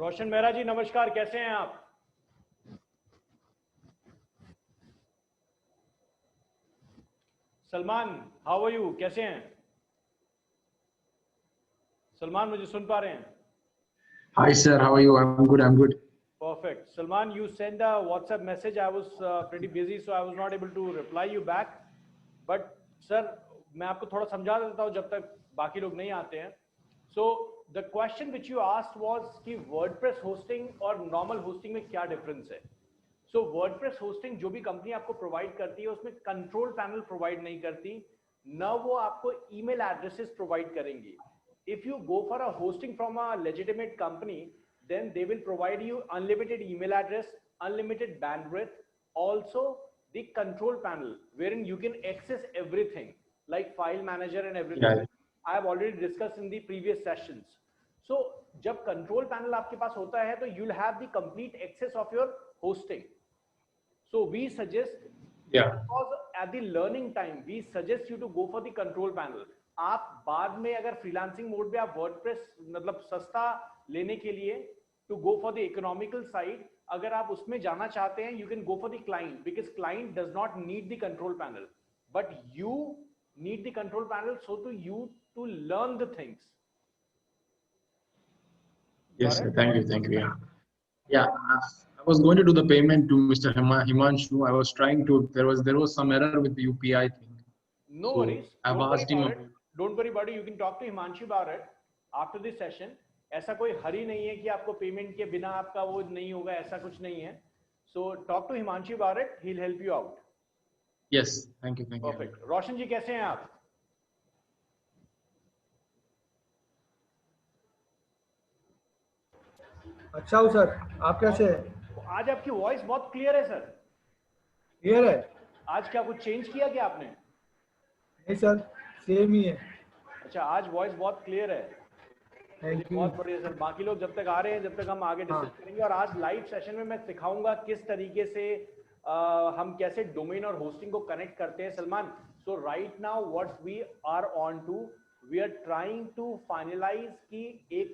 रोशन मेहरा जी नमस्कार, कैसे हैं आप? सलमान, हाउ आर यू, कैसे हैं? सलमान मुझे सुन पा रहे हैं? Hi sir, how are you? I'm good. I'm good. Perfect. Salman, you sent a WhatsApp message. I was pretty busy, so I was not able to reply you back. But sir, मैं आपको थोड़ा समझा देता हूँ जब तक बाकी लोग नहीं आते हैं. So the question which you asked was कि WordPress hosting और normal hosting में क्या difference है? So WordPress hosting जो भी कंपनी आपको प्रोवाइड करती है उसमें कंट्रोल पैनल प्रोवाइड नहीं करती, न वो आपको ईमेल एड्रेसेस प्रोवाइड करेंगी. If you go for a hosting from a legitimate company, then they will provide you unlimited email address, unlimited bandwidth, also the control panel wherein you can access everything like file manager and everything. Yeah. I have already discussed in the previous sessions. So जब control panel आपके पास होता है तो you'll have the complete access of your hosting. So we suggest, because at the learning time we suggest you to go for the control panel. आप बाद में अगर freelancing mode पे आप वर्डप्रेस मतलब सस्ता लेने के लिए to go for the economical side, अगर आप उसमें जाना चाहते हैं, you can go for the client because client does not need the control panel, but you need the control panel so to you to learn the things. Yes, sir. Thank you. Thank you. Yeah. Yeah. I was going to do the payment to Mr. Himanshu. I was trying to. There was some error with the UPI thing. No worries. I've asked him. Don't worry about it. You can talk to Himanshu about it after this session. ऐसा कोई हरी नहीं है कि आपको payment के बिना आपका वो नहीं होगा, ऐसा कुछ नहीं है. So talk to Himanshu about it. He'll help you out. Yes. Thank you. Thank you. Perfect. रोशन जी कैसे हैं आप? अच्छा हूँ सर, आप कैसे हैं? आज आपकी वॉइस बहुत क्लियर है सर. क्लियर है? आज क्या कुछ चेंज किया क्या आपने? नहीं सर, सेम ही है. अच्छा, आज वॉइस बहुत क्लियर है. Thank you. बहुत बढ़िया सर. बाकी लोग जब तक आ रहे हैं, जब तक हम आगे डिस्कस करेंगे. और आज लाइव सेशन में मैं सिखाऊंगा किस तरीके से हम कैसे डोमेन और होस्टिंग को कनेक्ट करते हैं. Salman, so right now what we are on to, we are trying to finalize कि एक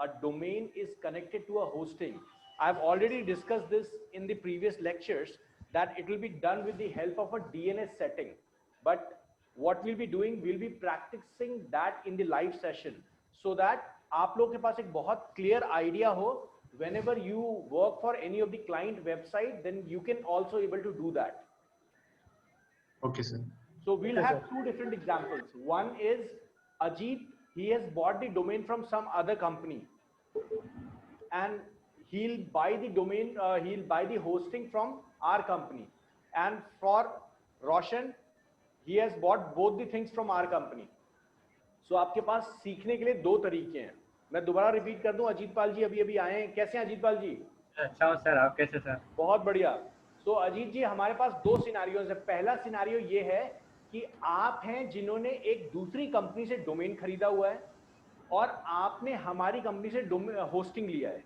a domain is connected to a hosting. I've already discussed this in the previous lectures that it will be done with the help of a DNS setting, but what we'll be doing, we'll be practicing that in the live session so that आप लोग के पास एक बहुत clear idea हो. Whenever you work for any of the client website, then you can also able to do that. Okay, sir. So we'll have two different examples. One is Ajit. He has bought the domain from some other company, and he'll buy the domain. He'll buy the hosting from our company. And for Roshan, he has bought both the things from our company. So आपके पास सीखने के लिए दो तरीके हैं. मैं दोबारा repeat कर दूं. अजीत पाल जी अभी अभी आए हैं. कैसे हैं अजीत पाल जी? अच्छा हूं सर, आप कैसे सर? बहुत बढ़िया. तो अजीत जी, हमारे पास दो सिनारियोज है. पहला सिनारियो ये है कि आप हैं जिन्होंने एक दूसरी कंपनी से डोमेन खरीदा हुआ है और आपने हमारी कंपनी से होस्टिंग लिया है.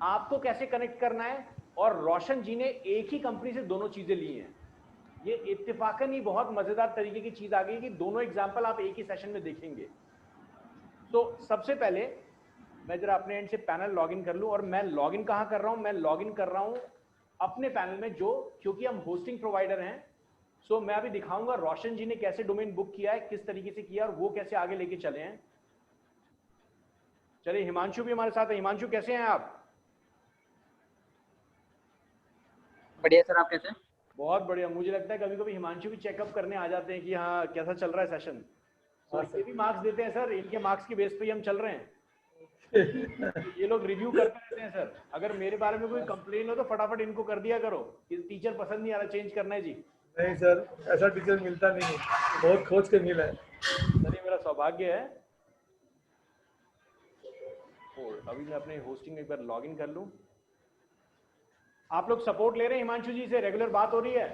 आपको कैसे कनेक्ट करना है? और रोशन जी ने एक ही कंपनी से दोनों चीजें ली हैं. ये इत्तेफाकन ही बहुत मजेदार तरीके की चीज आ गई कि दोनों एग्जांपल आप एक ही सेशन में देखेंगे. तो सबसे पहले मैं जरा अपने एंड से पैनल लॉगिन कर लूं. और मैं लॉगिन कहां कर रहा हूं? मैं लॉगिन कर रहा हूं अपने पैनल में, जो क्योंकि हम होस्टिंग प्रोवाइडर हैं. सो मैं अभी दिखाऊंगा रोशन जी ने कैसे डोमेन बुक किया है, किस तरीके से किया और वो कैसे आगे लेके चले हैं. चलिए, हिमांशु भी हमारे साथ है. हिमांशु कैसे हैं आप? बढ़िया सर, आप कैसे हैं? बहुत बढ़िया. मुझे लगता है कभी कभी हिमांशु भी चेकअप करने आ जाते हैं कि हाँ कैसा चल रहा है सेशन. ये भी मार्क्स देते हैं सर. इनके मार्क्स की बेस पे ही हम चल रहे हैं. ये लोग रिव्यू करते रहते हैं सर. अगर मेरे बारे में कोई कंप्लेन हो तो फटाफट इनको कर दिया करो कि टीचर पसंद नहीं आ रहा, चेंज करना है जी. नहीं सर, ऐसा टीचर मिलता नहीं है, बहुत खोज के मिला है. सर ये मेरा सौभाग्य है. और अभी मैं अपने होस्टिंग में एक बार लॉगिन कर लूं. आप लोग सपोर्ट ले रहे हैं हिमांशु जी से? रेगुलर बात हो रही है?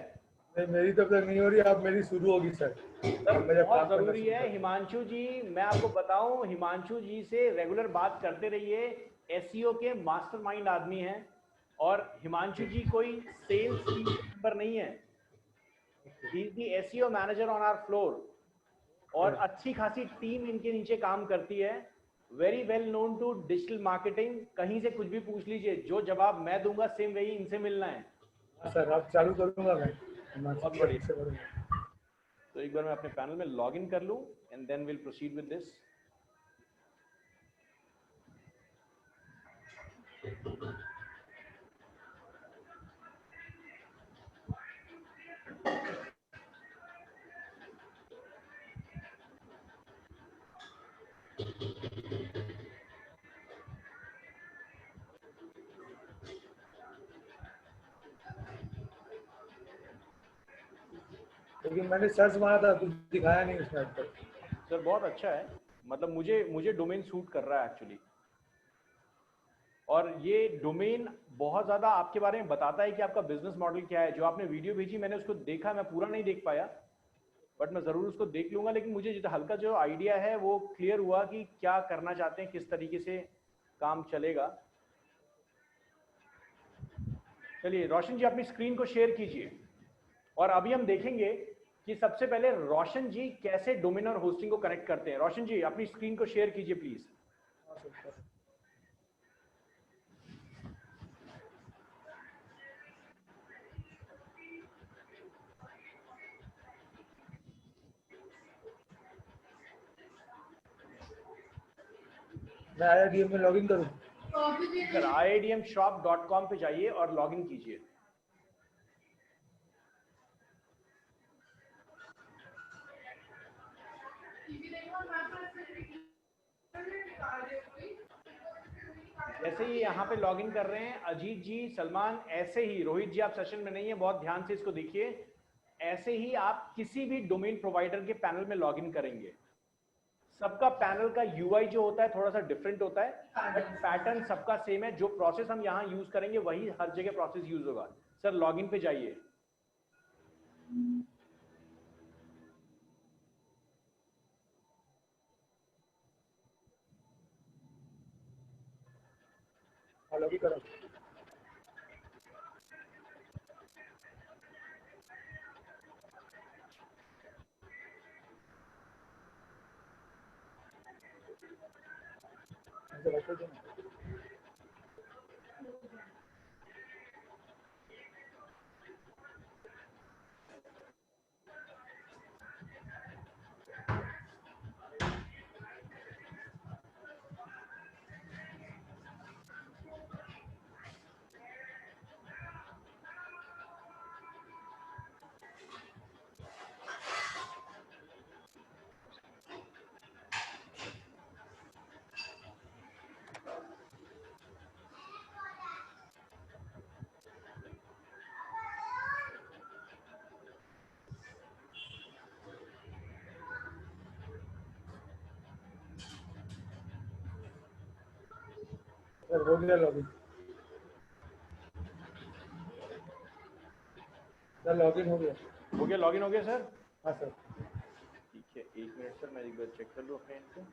नहीं, मेरी तब तक नहीं हो रही. आप मेरी शुरू होगी सर. बहुत जरूरी है हिमांशु जी. मैं आपको बताऊं, हिमांशु जी से रेगुलर बात करते रहिए. एसईओ के मास्टरमाइंड आदमी हैं और हिमांशु जी कोई सेल्स टीम मेंबर नहीं है. He is the SEO manager on our floor और अच्छी खासी टीम इनके नीचे काम करती है. Very well known to digital marketing, कहीं से कुछ भी पूछ लीजिए, जो जवाब मैं दूंगा सेम वही इनसे मिलना है। हाँ सर, अब चालू करूँगा मैं। बहुत बढ़िया। तो एक बार मैं अपने पैनल में लॉग इन कर लूं and then will proceed with this. लेकिन मैंने सर्च मारा था, कुछ दिखाया नहीं उसमें अब तक। सर बहुत अच्छा है, मतलब मुझे डोमेन सूट कर रहा है एक्चुअली, और ये डोमेन बहुत ज़्यादा आपके बारे में बताता है कि आपका बिजनेस मॉडल क्या है। जो आपने वीडियो भेजी मैंने उसको देखा, मैं पूरा नहीं देख पाया बट मैं ज़रूर उसको देख लूँगा, लेकिन मुझे जितना हल्का जो आइडिया है वो क्लियर हुआ कि क्या करना चाहते हैं, किस तरीके से काम चलेगा। चलिए रोशन जी अपनी स्क्रीन को शेयर कीजिए, और अभी हम देखेंगे कि सबसे पहले रोशन जी कैसे डोमेन और होस्टिंग को कनेक्ट करते हैं। रोशन जी अपनी स्क्रीन को शेयर कीजिए प्लीज़। मैं IIDM में लॉगिन करूँ? सर iidmshop.com पे जाइए और लॉगिन कीजिए। जैसे ही यहाँ पे लॉगिन कर रहे हैं अजीत जी, सलमान, ऐसे ही रोहित जी आप सेशन में नहीं है, बहुत ध्यान से इसको देखिए, ऐसे ही आप किसी भी डोमेन प्रोवाइडर के पैनल में लॉगिन करेंगे। सबका पैनल का यूआई जो होता है थोड़ा सा डिफरेंट होता है बट पैटर्न सबका सेम है। जो प्रोसेस हम यहाँ यूज करेंगे वही हर जगह प्रोसेस यूज होगा। सर लॉगिन पे जाइए। हाँ, लॉगिन करो। ऐसे रखो जो। सर हो गया लॉगिन। सर लॉगिन हो गया। हो गया, लॉगिन हो गया सर। हाँ सर। ठीक है, एक मिनट सर मैं एक बार चेक कर लूँ अपने एंड पे।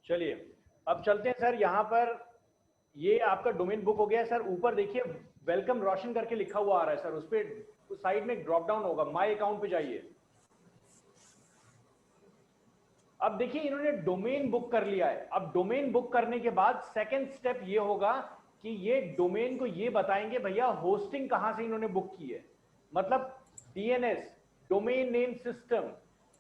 चलिए अब चलते हैं सर। यहाँ पर ये आपका डोमेन बुक हो गया है सर। ऊपर देखिए वेलकम रोशन करके लिखा हुआ आ रहा है सर, उस पर साइड में ड्रॉप डाउन होगा, माय अकाउंट पे जाइए। अब देखिए इन्होंने डोमेन बुक कर लिया है। अब डोमेन बुक करने के बाद सेकंड स्टेप ये होगा कि ये डोमेन को ये बताएंगे भैया होस्टिंग कहां से इन्होंने बुक की है। मतलब DNS, डोमेन नेम सिस्टम।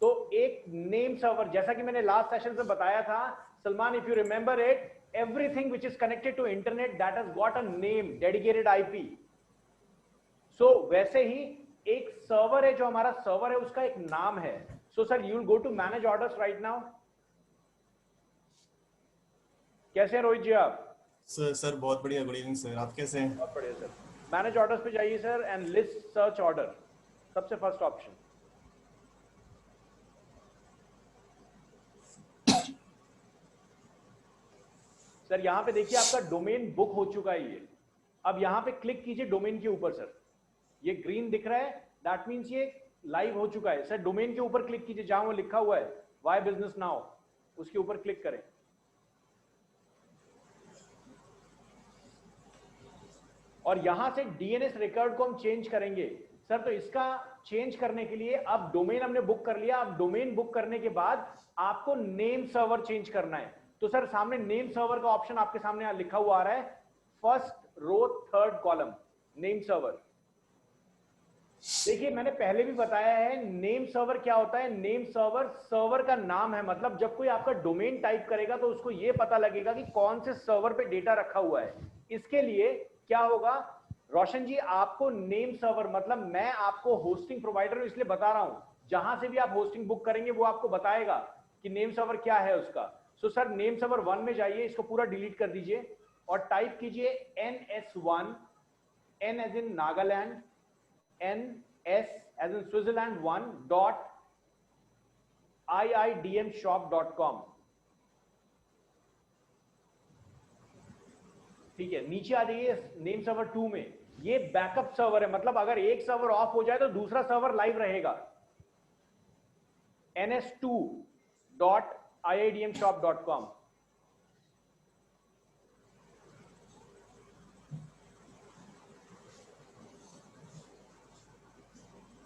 तो एक नेम सर्वर, जैसा कि मैंने लास्ट सेशन में बताया था Salman, if you remember it, everything which is connected to internet that has got a name, dedicated IP. So वैसे ही एक सर्वर है, जो हमारा सर्वर है उसका एक नाम है। So sir, you will go to manage orders right now. कैसे हैं रोहित जी आप? सर बहुत बढ़िया, गुड इवनिंग सर, आप कैसे हैं? बहुत बढ़िया सर। मैनेज ऑर्डर्स पे जाइए sir and list search order, सबसे फर्स्ट ऑप्शन। सर यहां पे देखिए आपका डोमेन बुक हो चुका है ये। अब यहां पे क्लिक कीजिए डोमेन के ऊपर सर, ये ग्रीन दिख रहा है, दैट मींस ये लाइव हो चुका है। सर डोमेन के ऊपर क्लिक कीजिए जहां वो लिखा हुआ है वाई बिजनेस नाउ, उसके ऊपर क्लिक करें। और यहां से डीएनएस रिकॉर्ड को हम चेंज करेंगे सर। तो इसका चेंज करने के लिए अब डोमेन हमने बुक कर लिया, अब डोमेन बुक करने के बाद आपको नेम सर्वर चेंज करना है। तो सर सामने नेम सर्वर का ऑप्शन आपके सामने लिखा हुआ आ रहा है, first row third column, name server. देखिए मैंने पहले भी बताया है नेम सर्वर क्या होता है। नेम सर्वर सर्वर का नाम है, मतलब जब कोई आपका डोमेन टाइप करेगा तो उसको यह पता लगेगा कि कौन से सर्वर पे डेटा रखा हुआ है। इसके लिए क्या होगा रोशन जी, आपको नेम सर्वर, मतलब मैं आपको होस्टिंग प्रोवाइडर इसलिए बता रहा हूं, जहां से भी आप होस्टिंग बुक करेंगे वो आपको बताएगा कि नेम सर्वर क्या है उसका। सो सर नेम सर्वर 1 में जाइए, इसको पूरा डिलीट कर दीजिए और टाइप कीजिए NS1, N as in Nagaland, NS as in Switzerland 1 dot iidmshop.com। ठीक है, नीचे आ जाइए नेम सर्वर 2 में, ये बैकअप सर्वर है, मतलब अगर एक सर्वर ऑफ हो जाए तो दूसरा सर्वर लाइव रहेगा। ns2.iidmshop.com।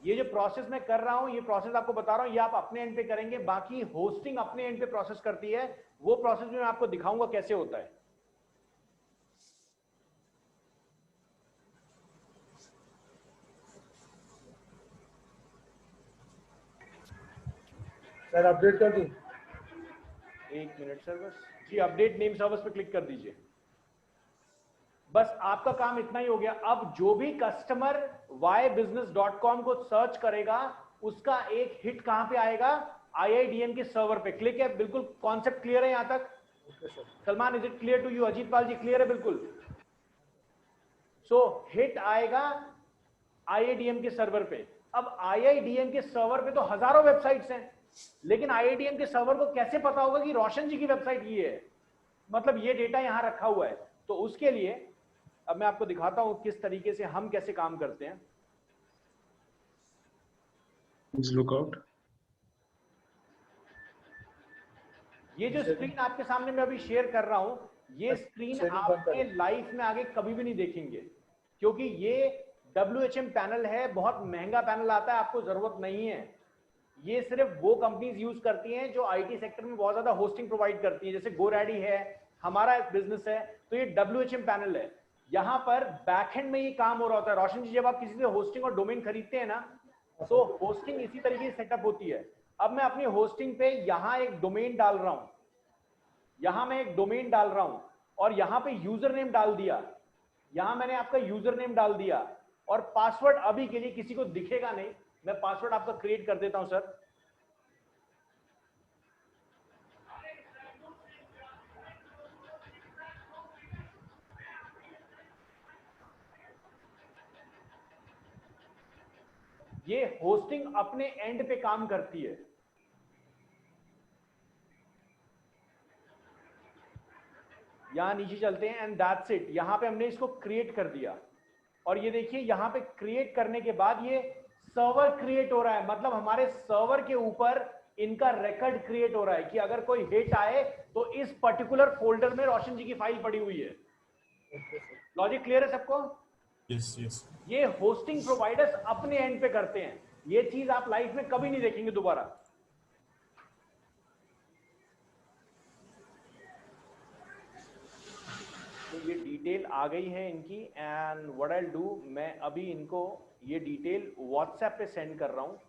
ये जो प्रोसेस मैं कर रहा हूं, ये प्रोसेस आपको बता रहा हूं, ये आप अपने एंड पे करेंगे, बाकी होस्टिंग अपने एंड पे प्रोसेस करती है। वो प्रोसेस में मैं आपको दिखाऊंगा कैसे होता है। सर अपडेट कर दूं? एक मिनट सर, बस जी अपडेट नेम सर्विस पे क्लिक कर दीजिए। बस आपका काम इतना ही हो गया। अब जो भी कस्टमर ybusiness.com को सर्च करेगा उसका एक हिट कहां पे आएगा, IIDM के सर्वर पे। क्लिक है, बिल्कुल कॉन्सेप्ट क्लियर है यहां तक? Salman, is it clear to you? Ajit Pal ji clear है बिल्कुल? सो हिट आएगा IIDM के सर्वर पे। अब IIDM के सर्वर पे तो हजारों वेबसाइट्स हैं, लेकिन IIDM के सर्वर को कैसे पता होगा कि रोशन जी की वेबसाइट ये है, मतलब ये डेटा यहां रखा हुआ है। तो उसके लिए अब मैं आपको दिखाता हूं किस तरीके से हम कैसे काम करते हैं। Look out. ये जो स्क्रीन आपके सामने मैं अभी शेयर कर रहा हूं, ये स्क्रीन आपके लाइफ में आगे कभी भी नहीं देखेंगे, क्योंकि ये WHM पैनल है, बहुत महंगा पैनल आता है, आपको जरूरत नहीं है। ये सिर्फ वो कंपनीज यूज करती हैं जो आईटी सेक्टर में बहुत ज्यादा होस्टिंग प्रोवाइड करती हैं, जैसे GoDaddy है, हमारा एक बिजनेस है। तो ये WHM पैनल है, यहां पर बैकएंड में ये काम हो रहा होता है। रोशन जी, जब आप किसी से होस्टिंग और डोमेन खरीदते हैं ना, तो होस्टिंग इसी तरीके से सेटअप होती है। अब मैं अपनी होस्टिंग पे यहां एक डोमेन डाल रहा हूं, यहां मैं एक डोमेन डाल रहा हूं और यहां पे यूजर नेम डाल दिया, यहां मैंने आपका यूजर नेम डाल दिया और पासवर्ड अभी के लिए किसी को दिखेगा नहीं, मैं पासवर्ड आपका क्रिएट कर देता हूं सर। ये होस्टिंग अपने एंड पे काम करती है। यहां नीचे चलते हैं एंड दैट्स इट। यहां पे हमने इसको क्रिएट कर दिया और ये देखिए यहां पे क्रिएट करने के बाद ये सर्वर क्रिएट हो रहा है, मतलब हमारे सर्वर के ऊपर इनका रिकॉर्ड क्रिएट हो रहा है कि अगर कोई हिट आए तो इस पर्टिकुलर फोल्डर में रोशन जी की फाइल पड़ी हुई है। लॉजिक क्लियर है सबको? Yes yes. ये होस्टिंग प्रोवाइडर्स अपने एंड पे करते हैं, ये चीज आप लाइफ में कभी नहीं देखेंगे दोबारा। तो ये डिटेल आ गई है इनकी एंड व्हाट आई डू, मैं अभी इनको ये डिटेल व्हाट्सएप पे सेंड कर रहा हूँ।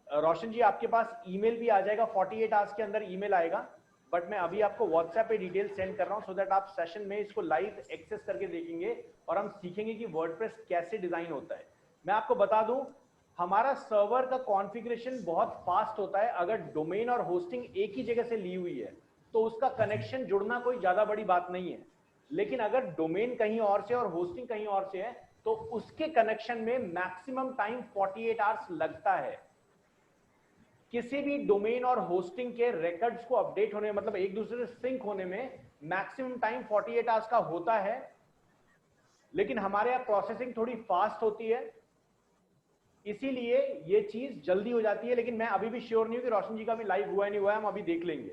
रोशन जी आपके पास ईमेल भी आ जाएगा, 48 आवर्स के अंदर ईमेल आएगा, बट मैं अभी आपको व्हाट्सएप पे डिटेल सेंड कर रहा हूँ सो दैट आप सेशन में इसको लाइव एक्सेस करके देखेंगे और हम सीखेंगे कि वर्डप्रेस कैसे डिजाइन होता है। मैं आपको बता दूं, हमारा सर्वर का कॉन्फ़िगरेशन बहुत फास्ट होता है। अगर डोमेन और होस्टिंग एक ही जगह से ली हुई है तो उसका कनेक्शन जुड़ना कोई ज्यादा बड़ी बात नहीं है, लेकिन अगर डोमेन कहीं और से और होस्टिंग कहीं और से है तो उसके कनेक्शन में मैक्सिमम टाइम 48 आवर्स लगता है। किसी भी डोमेन और होस्टिंग के रिकॉर्ड्स को अपडेट होने मतलब एक दूसरे से सिंक होने में मैक्सिमम टाइम 48 आवर्स का होता है, लेकिन हमारे यहाँ प्रोसेसिंग थोड़ी फास्ट होती है, इसीलिए ये चीज जल्दी हो जाती है। लेकिन मैं अभी भी श्योर नहीं हूं कि रोशन जी का भी लाइव हुआ है नहीं हुआ है, हम अभी देख लेंगे।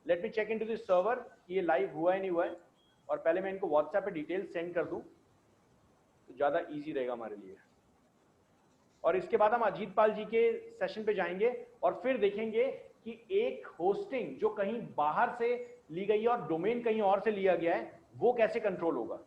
Let me check into this server कि ये लाइव हुआ है नहीं हुआ है, और पहले मैं इनको व्हाट्सएप पे डिटेल सेंड कर दूं तो ज्यादा इजी रहेगा हमारे लिए। और इसके बाद हम अजीत पाल जी के सेशन पे जाएंगे और फिर देखेंगे कि एक होस्टिंग जो कहीं बाहर से ली गई है और डोमेन कहीं और से लिया गया है वो कैसे कंट्रोल होगा।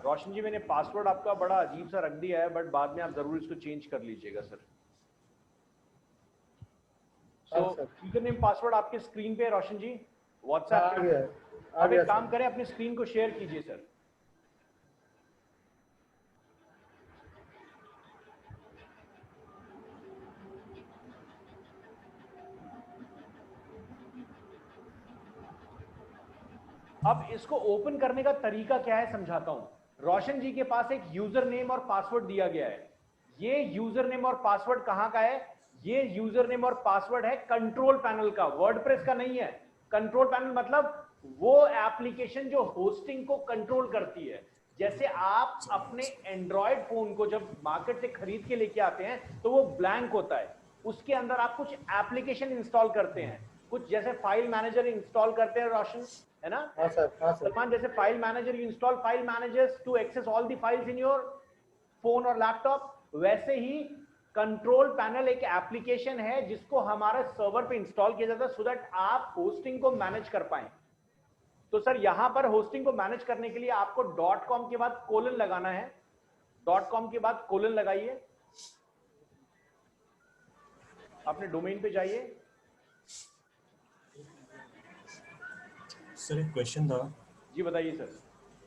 रोशन जी मैंने पासवर्ड आपका बड़ा अजीब सा रख दिया है, बट बाद में आप जरूर इसको चेंज कर लीजिएगा सर। सो यूजर नेम पासवर्ड आपके स्क्रीन पे है रोशन जी, व्हाट्सएप पे। अब एक काम करें, अपनी स्क्रीन को शेयर कीजिए सर। अब इसको ओपन करने का तरीका क्या है समझाता हूं। रोशन जी के पास एक यूजर नेम और पासवर्ड दिया गया है। ये यूजर नेम और पासवर्ड कहां का है? ये यूजर नेम और पासवर्ड है कंट्रोल पैनल का, वर्डप्रेस का नहीं है। कंट्रोल पैनल मतलब वो एप्लीकेशन जो होस्टिंग को कंट्रोल करती है। जैसे आप अपने एंड्रॉयड फोन को जब मार्केट से खरीद के लेके आते हैं तो वो ब्लैंक होता है, उसके अंदर आप कुछ एप्लीकेशन इंस्टॉल करते हैं, कुछ जैसे फाइल मैनेजर इंस्टॉल करते हैं रोशन, है ना? हाँ सर, हाँ सर। सलमान, जैसे file manager, you install file managers to access all the files in your phone और लैपटॉप। वैसे ही कंट्रोल पैनल एक एप्लीकेशन है जिसको हमारे सर्वर पे इंस्टॉल किया जाता है सो दैट आप होस्टिंग को मैनेज कर पाए। तो सर यहां पर होस्टिंग को मैनेज करने के लिए आपको .com के बाद कोलन लगाना है। .com के बाद कोलन लगाइए, अपने डोमेन पे जाइए। सर एक क्वेश्चन था। जी बताइए सर।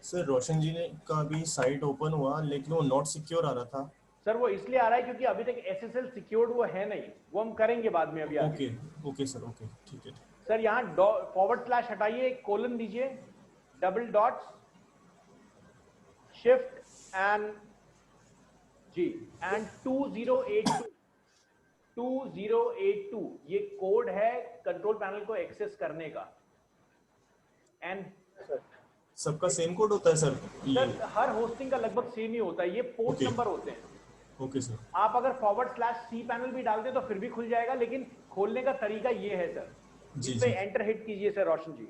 सर रोशन जी ने का भी साइट ओपन हुआ लेकिन वो नॉट सिक्योर आ रहा था। सर वो इसलिए आ रहा है क्योंकि अभी तक SSL सिक्योर्ड वो है नहीं, वो हम करेंगे बाद में। अभी ओके ओके सर, ओके ठीक है। सर यहाँ / हटाइए, कोलन दीजिए, double dots, shift and G and 2082 ये कोड है कंट्रोल पैनल को एक्सेस करने का। एंड सबका सेम कोड होता है सर? सर हर होस्टिंग का लगभग सेम ही होता है, ये पोर्ट नंबर होते हैं। Okay sir. आप अगर /cpanel भी डालते तो फिर भी खुल जाएगा, लेकिन खोलने का तरीका ये है सर। जी इस पे एंटर हिट कीजिए सर रोशन जी।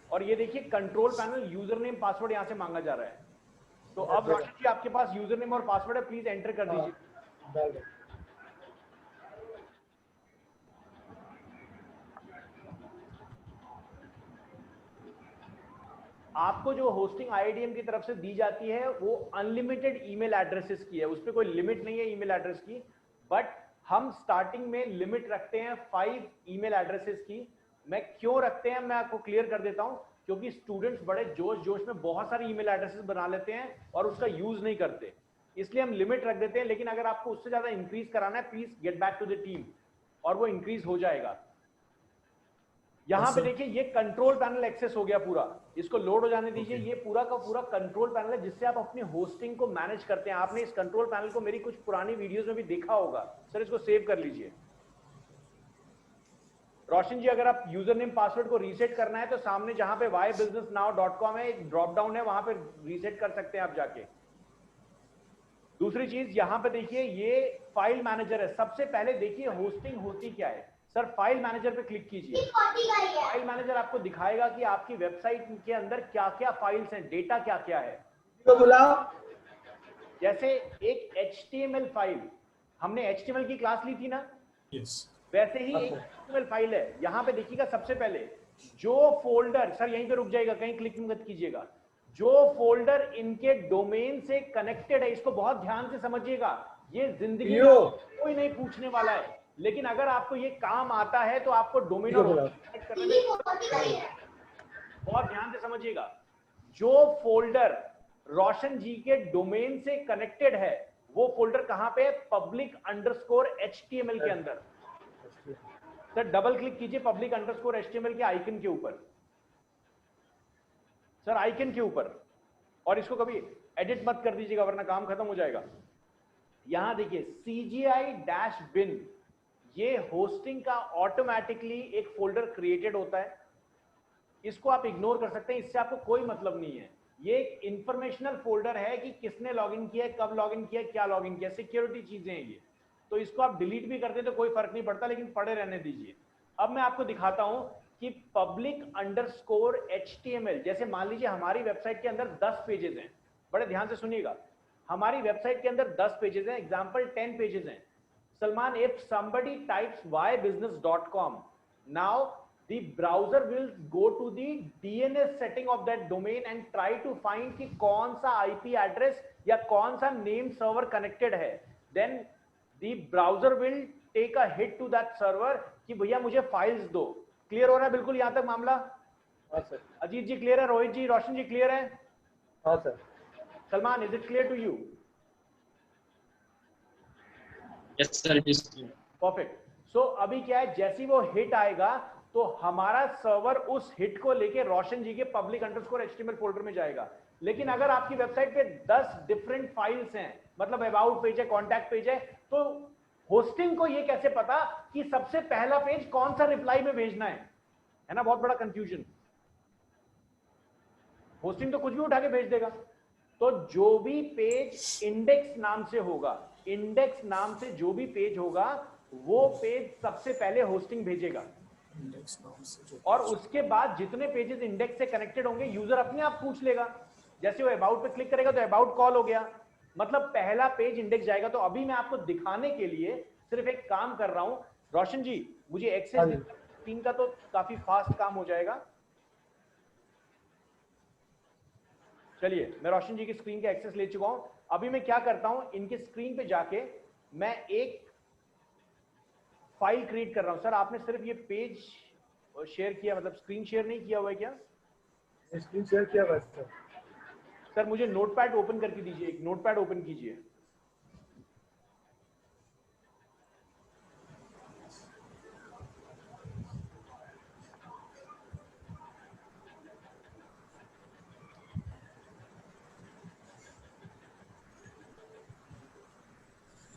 और ये देखिए control panel user name password यहां से मांगा जा रहा है। तो अब रोशन जी आपके पास यूजर नेम और पासवर्ड है, प्लीज एंटर कर दीजिए। आपको जो होस्टिंग IITM की तरफ से दी जाती है वो अनलिमिटेड ईमेल एड्रेसेस की है, उस पर कोई लिमिट नहीं है ईमेल एड्रेस की, बट हम स्टार्टिंग में लिमिट रखते हैं 5 ईमेल एड्रेसेस की। मैं क्यों रखते हैं मैं आपको क्लियर कर देता हूं, क्योंकि स्टूडेंट्स बड़े जोश में बहुत सारे ईमेल एड्रेसेस बना लेते हैं और उसका यूज नहीं करते, इसलिए हम लिमिट रख देते हैं। लेकिन अगर आपको उससे ज्यादा इंक्रीज कराना है please get back to the team और वो इंक्रीज हो जाएगा। यहां पे देखिए ये कंट्रोल पैनल एक्सेस हो गया पूरा, इसको लोड हो जाने दीजिए। ये पूरा का पूरा कंट्रोल पैनल है जिससे आप अपनी होस्टिंग को मैनेज करते हैं। आपने इस कंट्रोल पैनल को मेरी कुछ पुरानी वीडियोस में भी देखा होगा सर, इसको सेव कर लीजिए। रोशन जी अगर आप यूजर नेम पासवर्ड को रीसेट करना है तो सामने जहां पे whybusinessnow.com है एक ड्रॉप डाउन है, वहां पे रीसेट कर सकते हैं आप जाके। दूसरी चीज यहाँ पे देखिए, ये फाइल मैनेजर है। सबसे पहले देखिए होस्टिंग होती क्या है। सर फाइल मैनेजर पे क्लिक कीजिए। फाइल मैनेजर आपको दिखाएगा कि आपकी वेबसाइट के अंदर क्या क्या फाइल्स हैं, डेटा क्या क्या है। तो बुलाओ। जैसे एक HTML फाइल, हमने HTML की क्लास ली थी ना, Yes. वैसे ही एक HTML फाइल है। यहाँ पे देखिएगा सबसे पहले जो फोल्डर, सर यहीं पे रुक जाएगा, कहीं क्लिक मत कीजिएगा। जो फोल्डर इनके डोमेन से कनेक्टेड है, इसको बहुत ध्यान से समझिएगा। ये जिंदगी में कोई नहीं पूछने वाला है, लेकिन अगर आपको ये काम आता है तो आपको डोमेन और कनेक्ट करने में बहुत ध्यान से समझिएगा। जो फोल्डर रोशन जी के डोमेन से कनेक्टेड है, वो फोल्डर कहां पे है? public_html के अंदर। सर डबल क्लिक कीजिए public_html के आइकन के ऊपर, सर आइकन के ऊपर, और इसको कभी एडिट मत कर दीजिएगा वरना काम खत्म हो जाएगा। यहां देखिए CGI-bin, ये होस्टिंग का ऑटोमेटिकली एक फोल्डर क्रिएटेड होता है। इसको आप इग्नोर कर सकते हैं, इससे आपको कोई मतलब नहीं है। ये एक इंफॉर्मेशनल फोल्डर है कि किसने लॉगिन किया है, कब लॉगिन किया है, क्या लॉगिन किया, सिक्योरिटी चीजें हैं ये। तो इसको आप डिलीट भी करते तो कोई फर्क नहीं पड़ता, लेकिन पड़े रहने दीजिए। अब मैं आपको दिखाता हूं कि public_html, जैसे मान लीजिए हमारी वेबसाइट के अंदर 10 पेजेस हैं। बड़े ध्यान से सुनिएगा, हमारी वेबसाइट के अंदर 10 पेजेस हैं, एग्जाम्पल 10 पेजेस हैं। Salman, if somebody types ybusiness.com, now the browser will go to the DNS setting of that domain and try to find कि कौन सा IP address या कौन सा name server connected है। Then the browser will take a hit to that server कि भैया मुझे फाइल्स दो। क्लियर हो रहा है बिल्कुल यहाँ तक मामला? हाँ सर। अजीत जी क्लियर है? रोहित जी, रोशन जी क्लियर है? हाँ sir. Salman, is it clear to you? Yes, sir. It is clear. Perfect. So अभी क्या है, जैसी वो हिट आएगा तो हमारा सर्वर उस हिट को लेके रोशन जी के public_html फोल्डर में जाएगा। लेकिन अगर आपकी वेबसाइट पे 10 डिफरेंट फाइल्स हैं, मतलब अबाउट पेज है, कॉन्टैक्ट पेज है, तो होस्टिंग को ये कैसे पता कि सबसे पहला पेज कौन सा रिप्लाई में भेजना है ना? बहुत बड़ा कंफ्यूजन। होस्टिंग तो कुछ भी उठा के भेज देगा। तो जो भी पेज इंडेक्स नाम से होगा, इंडेक्स नाम से जो भी पेज होगा, वो पेज सबसे पहले होस्टिंग भेजेगा। Index नाम से जो और उसके बाद जितने पेजेस इंडेक्स से कनेक्टेड होंगे, यूजर अपने आप पूछ लेगा। जैसे वो अबाउट पे क्लिक करेगा तो अबाउट कॉल हो गया, मतलब पहला पेज इंडेक्स जाएगा। तो अभी मैं आपको दिखाने के लिए सिर्फ एक काम कर रहा हूं। रोशन जी मुझे एक्सेस स्क्रीन का तो काफी फास्ट काम हो जाएगा। चलिए मैं रोशन जी की स्क्रीन के एक्सेस ले चुका हूं। अभी मैं क्या करता हूं, इनके स्क्रीन पे जाके मैं एक फाइल क्रिएट कर रहा हूं। सर आपने सिर्फ ये पेज शेयर किया, मतलब स्क्रीन शेयर नहीं किया हुआ है क्या? स्क्रीन शेयर किया बस सर। सर मुझे नोटपैड ओपन करके दीजिए, एक नोटपैड ओपन कीजिए।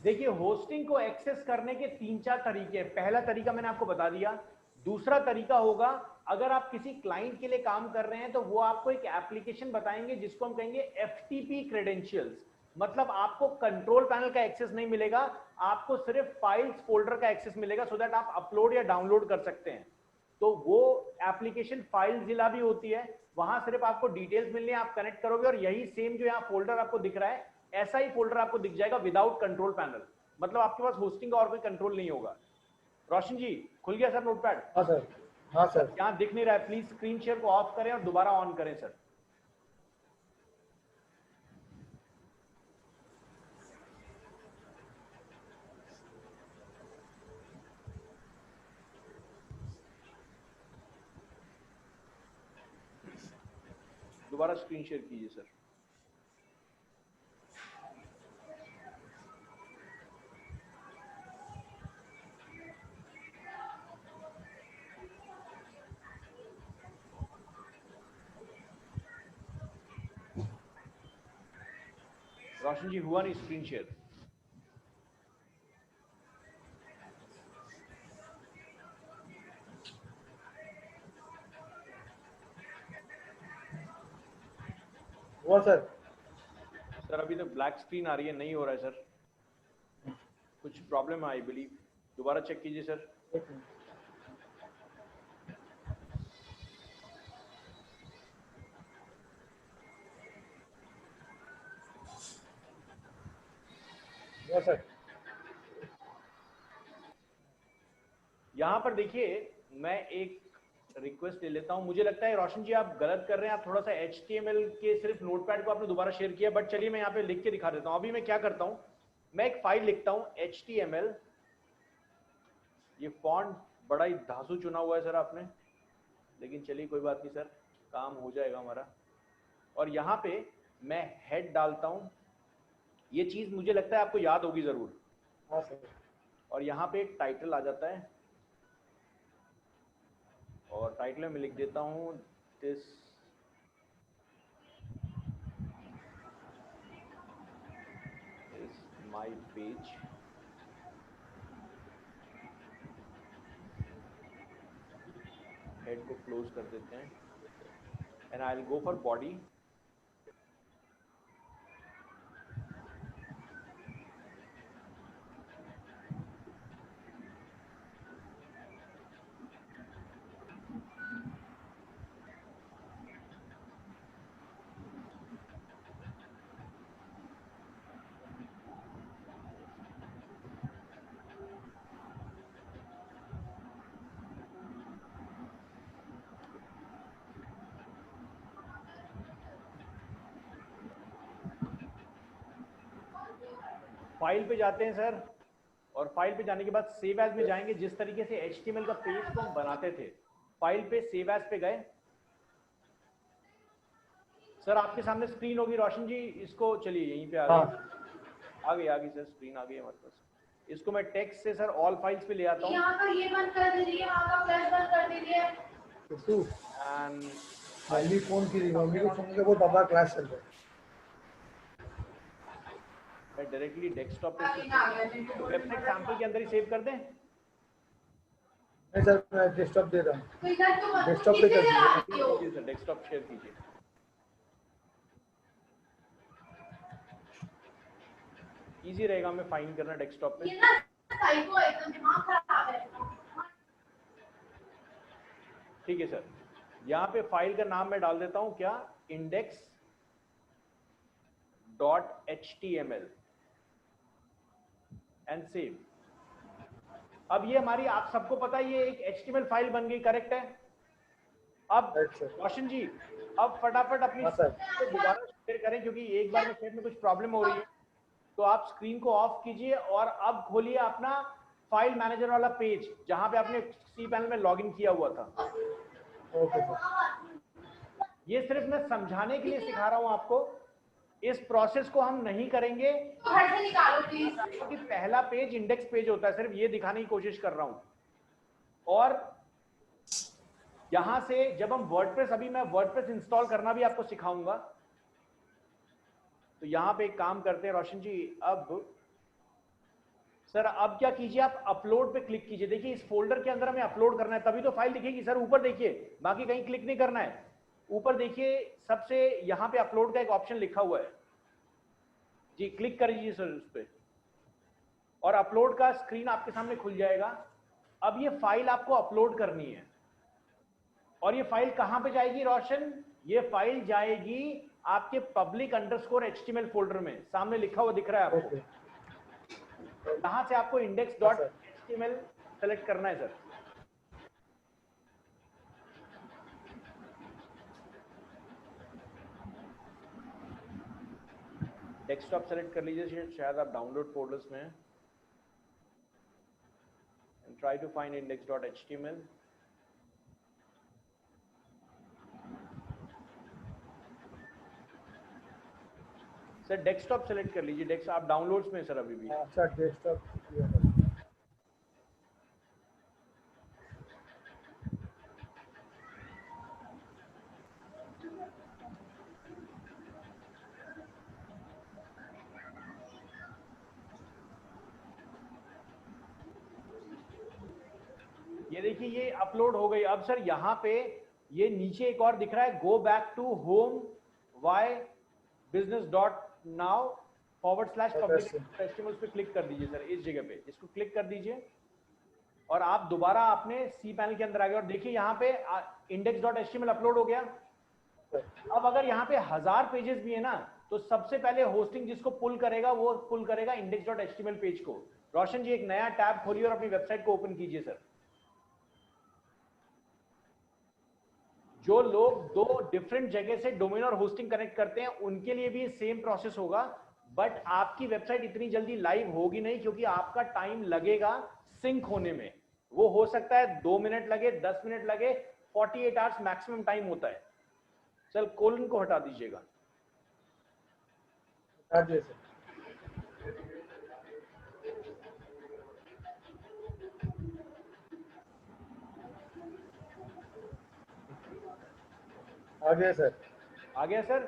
देखिए होस्टिंग को एक्सेस करने के 3-4 तरीके हैं। पहला तरीका मैंने आपको बता दिया। दूसरा तरीका होगा, अगर आप किसी क्लाइंट के लिए काम कर रहे हैं तो वो आपको एक एप्लीकेशन बताएंगे जिसको हम कहेंगे FTP क्रेडेंशियल्स। मतलब आपको कंट्रोल पैनल का एक्सेस नहीं मिलेगा, आपको सिर्फ फाइल्स फोल्डर का एक्सेस मिलेगा, सो दैट आप अपलोड या डाउनलोड कर सकते हैं। तो वो एप्लीकेशन फाइलजिला भी होती है, वहां सिर्फ आपको डिटेल्स मिलनी है, आप कनेक्ट करोगे और यही सेम जो यहाँ फोल्डर आपको दिख रहा है, ऐसा ही फोल्डर आपको दिख जाएगा विदाउट कंट्रोल पैनल। मतलब आपके पास होस्टिंग का और कोई कंट्रोल नहीं होगा। रोशन जी खुल गया सर नोटपैड? हाँ सर। हाँ सर। यहाँ दिख नहीं रहा है, प्लीज स्क्रीन शेयर को ऑफ करें और दोबारा ऑन करें सर। दोबारा स्क्रीन शेयर कीजिए सर। रोशन जी हुआ नहीं स्क्रीन शेयर? हुआ सर। सर अभी तो ब्लैक स्क्रीन आ रही है, नहीं हो रहा है सर, कुछ प्रॉब्लम है आई बिलीव, दोबारा चेक कीजिए सर। एक मिनट। Yes sir. यहाँ पर देखिए मैं एक रिक्वेस्ट ले लेता हूँ, मुझे लगता है रोशन जी आप गलत कर रहे हैं, आप थोड़ा सा HTML के सिर्फ नोटपैड को आपने दोबारा शेयर किया, बट चलिए मैं यहाँ पे लिख के दिखा देता हूँ। अभी मैं क्या करता हूँ, मैं एक फाइल लिखता हूँ HTML, ये फॉन्ट बड़ा ही धांसू चुना हुआ है सर आपने, लेकिन चलिए कोई बात नहीं सर, काम हो जाएगा हमारा। और यहाँ पे मैं हेड डालता हूँ, ये चीज मुझे लगता है आपको याद होगी जरूर। हाँ सर। और यहाँ पे एक टाइटल आ जाता है, और टाइटल में मैं लिख देता हूँ this is my page. Head को क्लोज कर देते हैं and I will go for body. File पे जाते हैं सर, और फाइल पे जाने के बाद सेव एज में जाएंगे। जिस तरीके से HTML का पेज को हम बनाते थे, फाइल पे सेव एज पे गए। सर आपके सामने स्क्रीन होगी रोशन जी, इसको चलिए यहीं पे आ गई, आ गई सर, स्क्रीन आ गई हमारे पास। इसको मैं टेक्स्ट से सर ऑल फाइल्स पे ले आता हूँ, यहाँ पर ये बंद कर दीजिए, वहाँ का फ्लैश बंद कर दीजिए। एंड मम्मी फोन की रही, मम्मी को फोन किया, वो पापा क्लास चल रहा है। मैं डायरेक्टली डेस्कटॉप पे वेबसाइट सैंपल के अंदर ही सेव कर दें। नहीं सर, मैं डेस्कटॉप दे रहा हूँ, तो इधर तो मत- डेस्कटॉप पे कर दीजिए। कीजिए सर, डेस्कटॉप शेयर कीजिए। इजी रहेगा हमें फाइंड करना डेस्कटॉप पे। ये ना साइको है, एकदम दिमाग खराब है। ठीक है सर, यहाँ पे फाइल का नाम मैं डाल देता हूँ क्या, index.html एंड सेव। अब ये हमारी, आप सबको पता है ये एक HTML फाइल बन गई, करेक्ट है। अब Right, sir. रोशन जी अब फटाफट अपनी हाँ, sir. स्क्रीन को दोबारा शेयर करें, क्योंकि एक बार में शेयर में कुछ प्रॉब्लम हो रही है। तो आप स्क्रीन को ऑफ कीजिए और अब खोलिए अपना फाइल मैनेजर वाला पेज, जहां पे आपने cPanel में लॉगिन किया हुआ था। Okay sir. ये सिर्फ मैं समझाने के लिए सिखा रहा हूं आपको, इस प्रोसेस को हम नहीं करेंगे घर से निकालो प्लीज। क्योंकि पहला पेज इंडेक्स पेज होता है, सिर्फ ये दिखाने की कोशिश कर रहा हूं। और यहां से जब हम वर्डप्रेस, अभी मैं वर्डप्रेस इंस्टॉल करना भी आपको सिखाऊंगा। तो यहां पे एक काम करते हैं रोशन जी, अब सर अब क्या कीजिए, आप अपलोड पे क्लिक कीजिए। देखिए इस फोल्डर के अंदर हमें अपलोड करना है, तभी तो फाइल दिखेगी सर। ऊपर देखिए, बाकी कहीं क्लिक नहीं करना है। ऊपर देखिए सबसे यहां पे अपलोड का एक ऑप्शन लिखा हुआ है जी, क्लिक कर दीजिए सर उस पे, और अपलोड का स्क्रीन आपके सामने खुल जाएगा। अब ये फाइल आपको अपलोड करनी है, और ये फाइल कहां पे जाएगी रोशन, ये फाइल जाएगी आपके public_html फोल्डर में। सामने लिखा हुआ दिख रहा है आपको, यहां से आपको index.html सेलेक्ट करना है सर। डेस्कटॉप सेलेक्ट कर लीजिए, शायद आप डाउनलोड फोल्डर्स में हैं। And try to find index.html। Sir desktop select कर लीजिए, आप डाउनलोड्स में सर अभी भी। अच्छा डेस्कटॉप। ये देखिए ये अपलोड हो गई। अब सर यहाँ पे ये नीचे एक और दिख रहा है, go back to home Y business now // public Yes, HTML पे क्लिक कर दीजिए सर, इस जगह पे इसको क्लिक कर दीजिए और आप दोबारा अपने सी पैनल के अंदर आ गए और देखिए यहाँ पे index.html अपलोड हो गया। अब अगर यहाँ पे 1000 पेजेस भी है ना, तो सबसे पहले होस्टिंग जिसको पुल करेगा वो पुल करेगा index.html पेज को। रोशन जी एक नया टैब खोलिए और अपनी वेबसाइट को ओपन कीजिए सर। जो लोग दो डिफरेंट जगह से डोमेन और होस्टिंग कनेक्ट करते हैं उनके लिए भी सेम प्रोसेस होगा, बट आपकी वेबसाइट इतनी जल्दी लाइव होगी नहीं क्योंकि आपका टाइम लगेगा सिंक होने में। वो हो सकता है 2 मिनट लगे, 10 मिनट लगे, 48 आवर्स मैक्सिमम टाइम होता है। चल कोलन को हटा दीजिएगा। हाँ जी सर। आ गया सर। आ गया सर।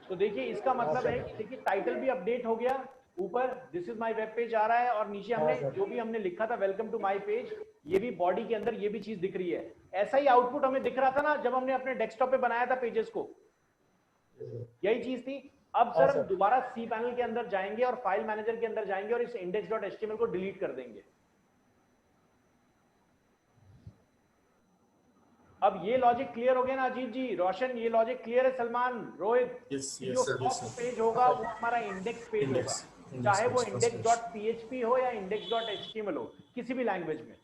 तो देखिए इसका मतलब है कि देखिए टाइटल भी अपडेट हो गया, ऊपर this is my web page आ रहा है और नीचे हमने जो भी हमने लिखा था वेलकम टू माय पेज, ये भी बॉडी के अंदर ये भी चीज दिख रही है। ऐसा ही आउटपुट हमें दिख रहा था ना जब हमने अपने डेस्कटॉप पे बनाया था पेजेस को, यही चीज थी। अब सर हम दोबारा सी पैनल के अंदर जाएंगे और फाइल मैनेजर के अंदर जाएंगे और इस index.html को डिलीट कर देंगे। अब ये लॉजिक क्लियर हो गया ना अजीत जी, रोशन ये लॉजिक क्लियर है, सलमान, रोहित? जो फर्स्ट पेज होगा वो हमारा इंडेक्स पेज होगा, चाहे वो index.php हो या index.html हो, किसी भी लैंग्वेज में।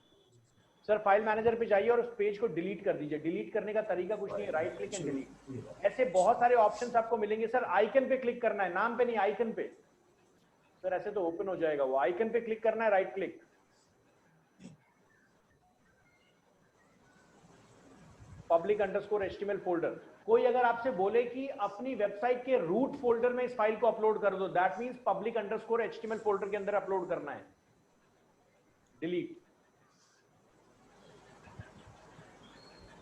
सर फाइल मैनेजर पे जाइए और उस पेज को डिलीट कर दीजिए। डिलीट करने का तरीका कुछ नहीं है, राइट क्लिक एंड डिलीट। ऐसे बहुत सारे ऑप्शंस आपको मिलेंगे। सर आइकन पे क्लिक करना है, नाम पे नहीं, आइकन पे। सर ऐसे तो ओपन हो जाएगा वो, आइकन पे क्लिक करना है, राइट क्लिक, public_html फोल्डर। कोई अगर आपसे बोले कि अपनी वेबसाइट के रूट फोल्डर में इस फाइल को अपलोड कर दो, दैट मींस public_html फोल्डर के अंदर अपलोड करना है, डिलीट।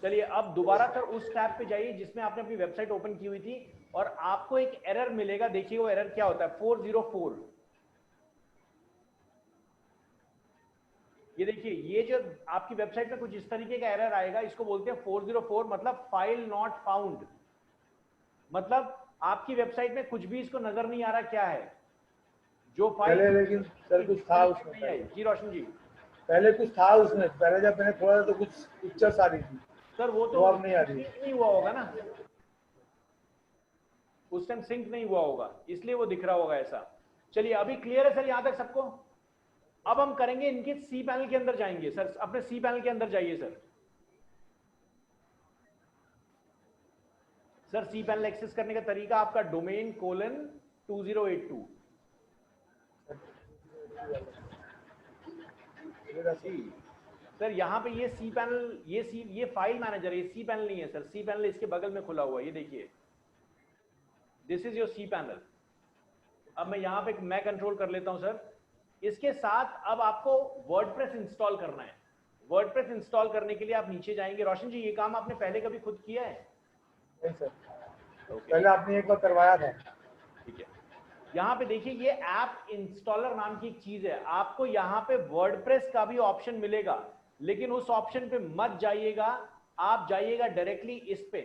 चलिए अब दोबारा सर उस टैब पे जाइए जिसमें आपने अपनी वेबसाइट ओपन की हुई थी और आपको एक एरर मिलेगा। देखिए वो एरर क्या होता है, 404। ये देखिए, ये जो आपकी वेबसाइट में कुछ इस तरीके का एरर आएगा, इसको बोलते हैं 404, मतलब फाइल नॉट फाउंड। मतलब आपकी वेबसाइट में कुछ भी इसको नजर नहीं आ रहा क्या है, जो फाइल। पहले लेकिन सर कुछ था उसमें। जी रोशन जी। पहले कुछ था उसमें, पहले जब मैंने खोला तो कुछ पिक्चर्स आ रही थी। सर वो तो अब नहीं आ रही। नहीं हुआ होगा ना, उस टाइम सिंक नहीं हुआ होगा, इसलिए वो दिख रहा होगा ऐसा। चलिए अभी क्लियर है सर यहां तक सबको? अब हम करेंगे इनके सी पैनल के अंदर जाएंगे। सर अपने सी पैनल के अंदर जाइए sir. Sir C panel access करने का तरीका आपका domain:2082। सर यहाँ पे ये सी पैनल, ये फाइल मैनेजर है, ये सी पैनल नहीं है सर। सी पैनल इसके बगल में खुला हुआ है, ये देखिए, this is your C panel. अब मैं यहाँ पे मैं कंट्रोल कर लेता हूँ सर। इसके साथ अब आपको वर्डप्रेस इंस्टॉल करना है। वर्डप्रेस इंस्टॉल करने के लिए आप नीचे जाएंगे। रोशन जी ये काम आपने पहले कभी खुद किया है? नहीं सर, पहले आपने एक बार करवाया था। ठीक है, यहाँ पे देखिए ये ऐप इंस्टॉलर नाम की एक चीज है। आपको यहाँ पे वर्डप्रेस का भी ऑप्शन मिलेगा, लेकिन उस ऑप्शन पे मत जाइएगा, आप जाइएगा डायरेक्टली इस पे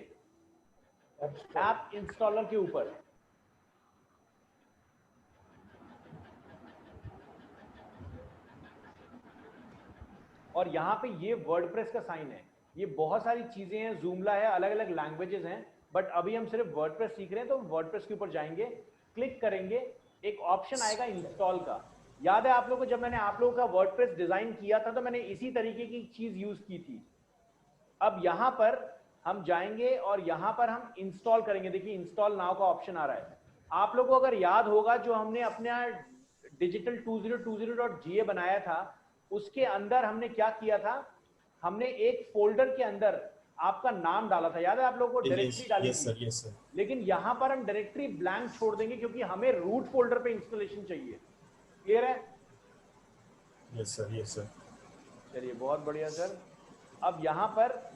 ऐप इंस्टॉलर के ऊपर। और यहाँ पे ये वर्डप्रेस का साइन है। ये बहुत सारी चीजें हैं, जूमला है, अलग अलग लैंग्वेजेस हैं, बट अभी हम सिर्फ वर्डप्रेस सीख रहे हैं। तो वर्डप्रेस के ऊपर जाएंगे, क्लिक करेंगे, एक ऑप्शन आएगा इंस्टॉल का। याद है आप लोगों को जब मैंने आप लोगों का वर्डप्रेस डिजाइन किया था तो मैंने इसी तरीके की चीज यूज की थी। अब यहाँ पर हम जाएंगे और यहाँ पर हम इंस्टॉल करेंगे। देखिए इंस्टॉल नाउ का ऑप्शन आ रहा है। आप लोगों को अगर याद होगा जो हमने अपना digital2020.ga बनाया था, उसके अंदर हमने क्या किया था, हमने एक फोल्डर के अंदर आपका नाम डाला था। याद है आप लोगों को? डायरेक्टरी डाली थी। लेकिन यहाँ पर हम डायरेक्टरी ब्लैंक छोड़ देंगे क्योंकि हमें रूट फोल्डर पे इंस्टॉलेशन चाहिए। क्लियर है? Yes sir, yes sir. चलिए बहुत बढ़िया सर। अब यहाँ पर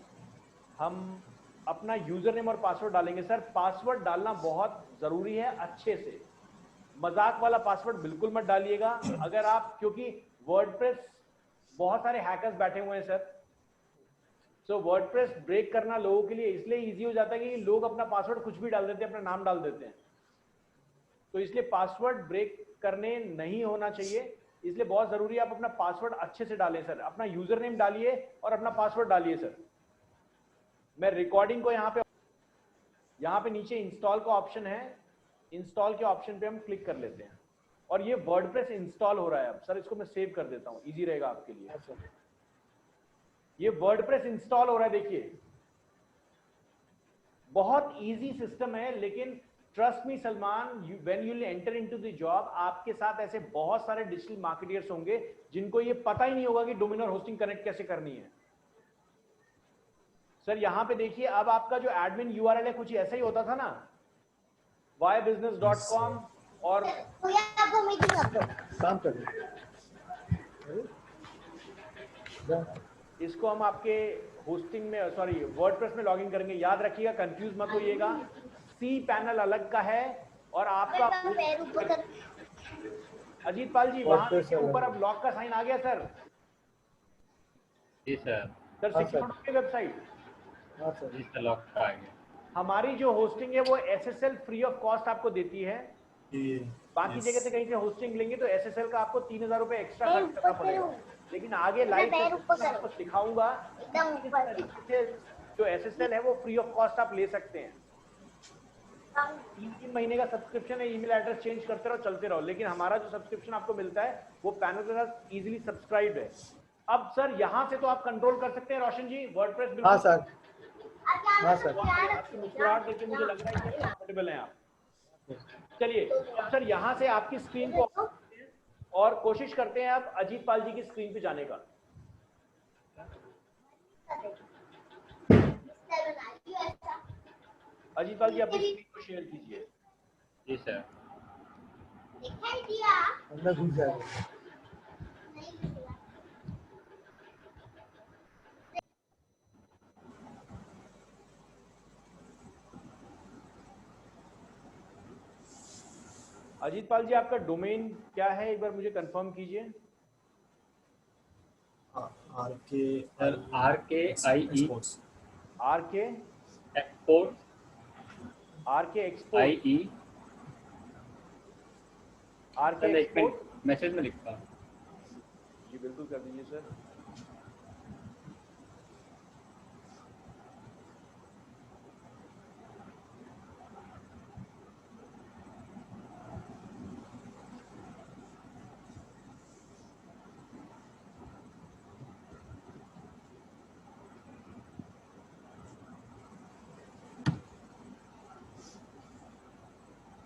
हम अपना यूजर नेम और पासवर्ड डालेंगे। सर पासवर्ड डालना बहुत जरूरी है, अच्छे से। मजाक वाला पासवर्ड बिल्कुल मत डालिएगा। अगर आप, क्योंकि वर्डप्रेस बहुत सारे हैकर्स बैठे हुए हैं सर, सो वर्डप्रेस ब्रेक करना लोगों के लिए इसलिए इजी हो जाता है कि लोग अपना पासवर्ड कुछ भी डाल देते हैं, अपना नाम डाल देते हैं। तो इसलिए पासवर्ड ब्रेक करने नहीं होना चाहिए, इसलिए बहुत जरूरी है आप अपना पासवर्ड अच्छे से डालें सर। अपना यूजर नेम डालिए और अपना पासवर्ड डालिए सर। मैं रिकॉर्डिंग को यहाँ पे नीचे इंस्टॉल का ऑप्शन है, इंस्टॉल के ऑप्शन पे हम क्लिक कर लेते हैं और ये वर्डप्रेस इंस्टॉल हो रहा है अब सर। इसको मैं सेव कर देता हूँ, इजी रहेगा आपके लिए। ये वर्डप्रेस इंस्टॉल हो रहा है, देखिए बहुत इजी सिस्टम है। लेकिन trust me Salman, when you will enter into the job, आपके साथ ऐसे बहुत सारे डिजिटल मार्केटियर्स होंगे जिनको ये पता ही नहीं होगा कि डोमेन और होस्टिंग कनेक्ट कैसे करनी है। सर यहाँ पे देखिए, अब आपका जो एडमिन यूआरएल है कुछ ऐसा ही होता था ना, whybusiness.com और काम कर इसको हम आपके होस्टिंग में, सॉरी वर्डप्रेस में लॉगिन करेंगे। याद रखिएगा, कंफ्यूज मत होइएगा, सी पैनल अलग का है और आपका अजीत पाल जी वहां के ऊपर अब लॉक का साइन आ गया सर। जी सर। सर सिक्योरिटी की वेबसाइट, हाँ सर, जी सर, लॉक आ गया। हमारी जो होस्टिंग है वो एसएसएल फ्री ऑफ कॉस्ट आपको देती है। बाकी जगह से कहीं से होस्टिंग लेंगे तो एसएसएल का आपको 3000 रुपए एक्स्ट्रा खर्च करना पड़ेगा। लेकिन आगे लाइव आपको सिखाऊंगा किस तरीके से जो एसएसएल है वो फ्री ऑफ कॉस्ट आप ले सकते हैं। 3 महीने का सब्सक्रिप्शन है, ईमेल एड्रेस चेंज करते रहो, चलते रहो। लेकिन हमारा जो सब्सक्रिप्शन आपको मिलता है वो पैनल के साथ इजीली सब्सक्राइब है। अब सर यहाँ से तो आप कंट्रोल कर सकते हैं रोशन जी वर्डप्रेस बिल्कुल। हाँ सर, हाँ सर, आपकी मुस्कुराहट देख के मुझे लग रहा है कि कंफर्टेबल हैं आप। चलिए अब सर यहाँ से आपकी स्क्रीन को और कोशिश करते हैं आप अजीत पाल जी की स्क्रीन पे जाने का। अजीत पाल जी अपनी स्क्रीन को शेयर कीजिए। जी सर। अंदर घुस जाएगा। अजीत पाल जी आपका डोमेन क्या है, एक बार मुझे कंफर्म कीजिए। RK sir RKIE RK export export IE। RK sir एक एक्सपोर्ट मिनट मैसेज में लिखता हूँ। जी बिल्कुल कर दीजिए सर।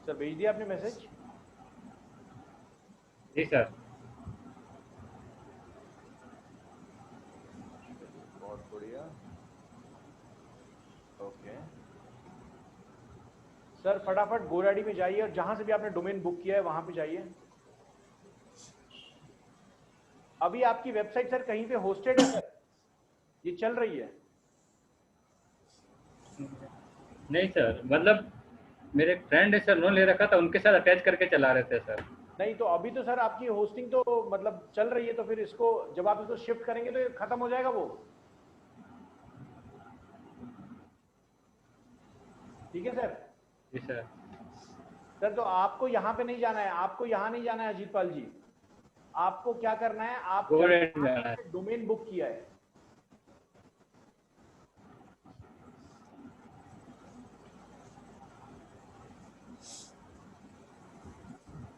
सर भेज दिया आपने मैसेज? जी सर। बहुत बढ़िया। ओके सर फटाफट गोडैडी में जाइए और जहां से भी आपने डोमेन बुक किया है वहां पे जाइए। अभी आपकी वेबसाइट सर कहीं पे होस्टेड है सर, ये चल रही है? नहीं सर, मतलब मेरे फ्रेंड है सर, उन्होंने ले रखा था, उनके साथ अटैच करके चला रहे थे सर। नहीं तो अभी तो सर आपकी होस्टिंग तो मतलब चल रही है, तो फिर इसको जब आप इसको शिफ्ट करेंगे तो ये खत्म हो जाएगा वो। ठीक है सर? जी सर। सर तो आपको यहाँ पे नहीं जाना है, आपको यहाँ नहीं जाना है अजीत पाल जी। आपको क्या करना है, आप डोमेन बुक किया है,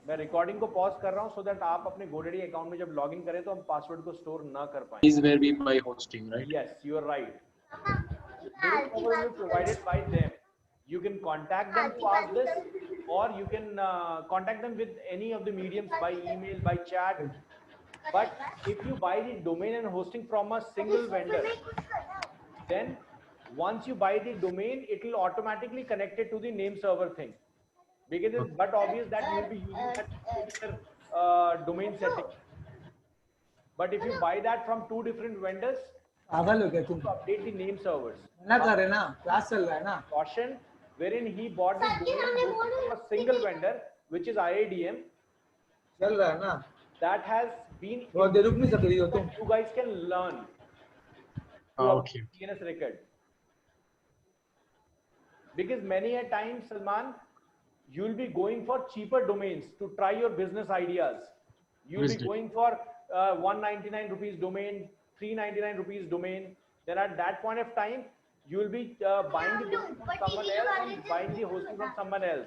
मैं रिकॉर्डिंग को पॉज कर रहा हूं सो दैट आप अपने GoDaddy अकाउंट में जब लॉगिन करें तो हम पासवर्ड को स्टोर ना कर पाएं। Is where we buy hosting, right? Yes, you are right. Provided by them. You can contact them to ask this, or you can contact them with any of the mediums by email, by chat. But if you buy the domain and hosting from a single vendor, then once you buy the domain, it will automatically connect it to the name server thing. Because it's but obvious that you will be using that particular domain setting. But if you buy that from 2 different vendors, पागल हो गया तुम? to update the name servers. ना कर रहे ना, class चल रहा है ना। Caution, wherein he bought the domain from a single vendor, which is IADM. चल रहा है ना? That has been. बहुत देर रुक नहीं सकती हो तुम? You guys can learn. Okay. DNS record. Because many a time, Salman, you will be going for cheaper domains to try your business ideas. You will be Understood. going for 199 rupees domain, 399 rupees domain. Then at that point of time, you will be buying the domain from someone else and buying the hosting from someone else.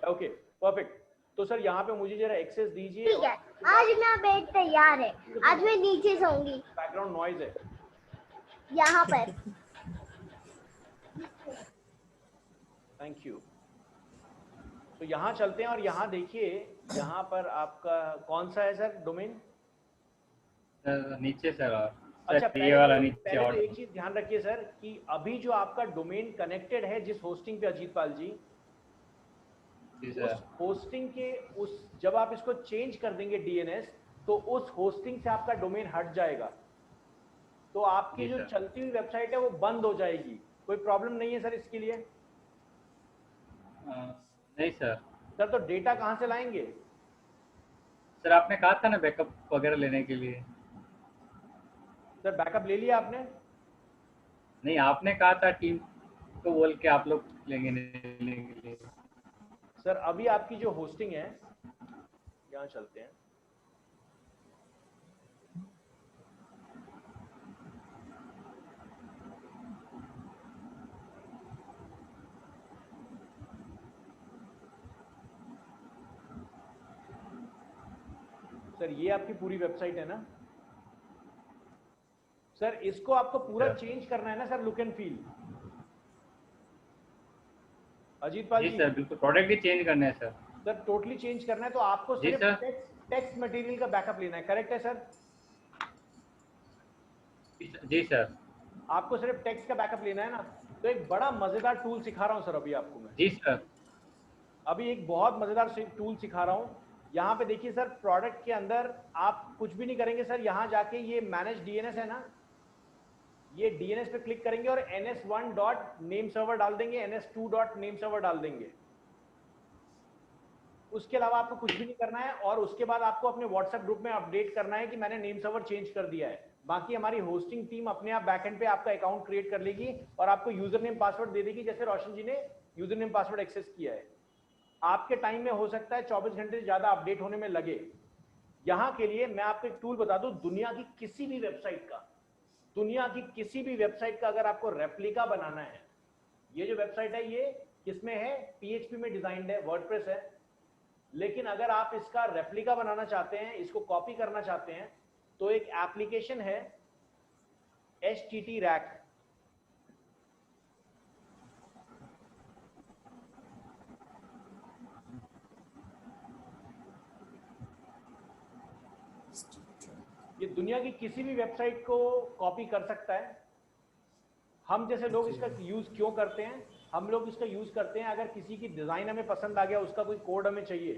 Okay, perfect. तो sir यहाँ पे मुझे जरा access दीजिए. ठीक है, आज मेरा बेड तैयार है, आज मैं नीचे सोऊंगी. बैकग्राउंड नॉइज है. यहाँ पर. Thank you. तो यहाँ चलते हैं और यहाँ देखिए, यहाँ पर आपका कौन सा है सर डोमेन? नीचे सर. अच्छा, ये वाला नीचे. पहले और तो एक चीज ध्यान रखिए सर कि अभी जो आपका डोमेन कनेक्टेड है जिस होस्टिंग पे, अजीत पाल जी, जी उस सर. होस्टिंग के जब आप इसको चेंज कर देंगे डीएनएस, तो उस होस्टिंग से आपका डोमेन हट जाएगा. तो आपकी जी जो सर. चलती हुई वेबसाइट है वो बंद हो जाएगी. कोई प्रॉब्लम नहीं है सर इसके लिए? नहीं सर. सर तो डेटा कहाँ से लाएंगे? सर आपने कहा था ना बैकअप वगैरह लेने के लिए. सर बैकअप ले लिया आपने? नहीं, आपने कहा था टीम को बोल के आप लोग लेंगे लेने के लिए. सर अभी आपकी जो होस्टिंग है, यहाँ चलते हैं. सर ये आपकी पूरी वेबसाइट है ना सर? इसको आपको पूरा चेंज करना है ना sir, look and feel. Ajit Pal ji जी, सर बिल्कुल प्रोडक्ट ही चेंज करने हैं सर. सर टोटली चेंज करना है तो आपको जी सिर्फ सर. टेक्स्ट मटेरियल का बैकअप लेना है. करेक्ट है सर? जी सर. आपको सिर्फ टेक्स्ट का बैकअप लेना है ना. तो एक बड़ा मजेदार टूल सिखा रहा हूँ सर अभी आपको मैं. जी सर. अभी एक बहुत मजेदार टूल सिखा रहा हूँ. यहाँ पे देखिए सर, प्रोडक्ट के अंदर आप कुछ भी नहीं करेंगे सर. यहाँ जाके ये मैनेज डीएनएस है ना, ये डीएनएस पे क्लिक करेंगे और ns1 डॉट नेम सर्वर डाल देंगे, ns2 डॉट नेम सर्वर डाल देंगे. उसके अलावा आपको कुछ भी नहीं करना है. और उसके बाद आपको अपने व्हाट्सएप ग्रुप में अपडेट करना है कि मैंने नेम सर्वर चेंज कर दिया है. बाकी हमारी होस्टिंग टीम अपने आप बैकएंड पे आपका अकाउंट क्रिएट कर लेगी और आपको यूजर नेम पासवर्ड दे देगी, जैसे रोशन जी ने यूजर नेम पासवर्ड एक्सेस किया है. आपके टाइम में हो सकता है 24 घंटे से ज्यादा अपडेट होने में लगे. यहाँ के लिए मैं आपको एक टूल बता दूं. दुनिया की किसी भी वेबसाइट का, दुनिया की किसी भी वेबसाइट का अगर आपको रेप्लिका बनाना है, ये जो वेबसाइट है ये किसमें है? पीएचपी में डिजाइंड है, वर्डप्रेस है. लेकिन अगर आप इसका रेप्लिका बनाना चाहते हैं, इसको कॉपी करना चाहते हैं, तो एक एप्लीकेशन है HTT रैक. ये दुनिया की किसी भी वेबसाइट को कॉपी कर सकता है. हम जैसे लोग इसका यूज क्यों करते हैं? हम लोग इसका यूज करते हैं अगर किसी की डिजाइन हमें पसंद आ गया, उसका कोई कोड हमें चाहिए,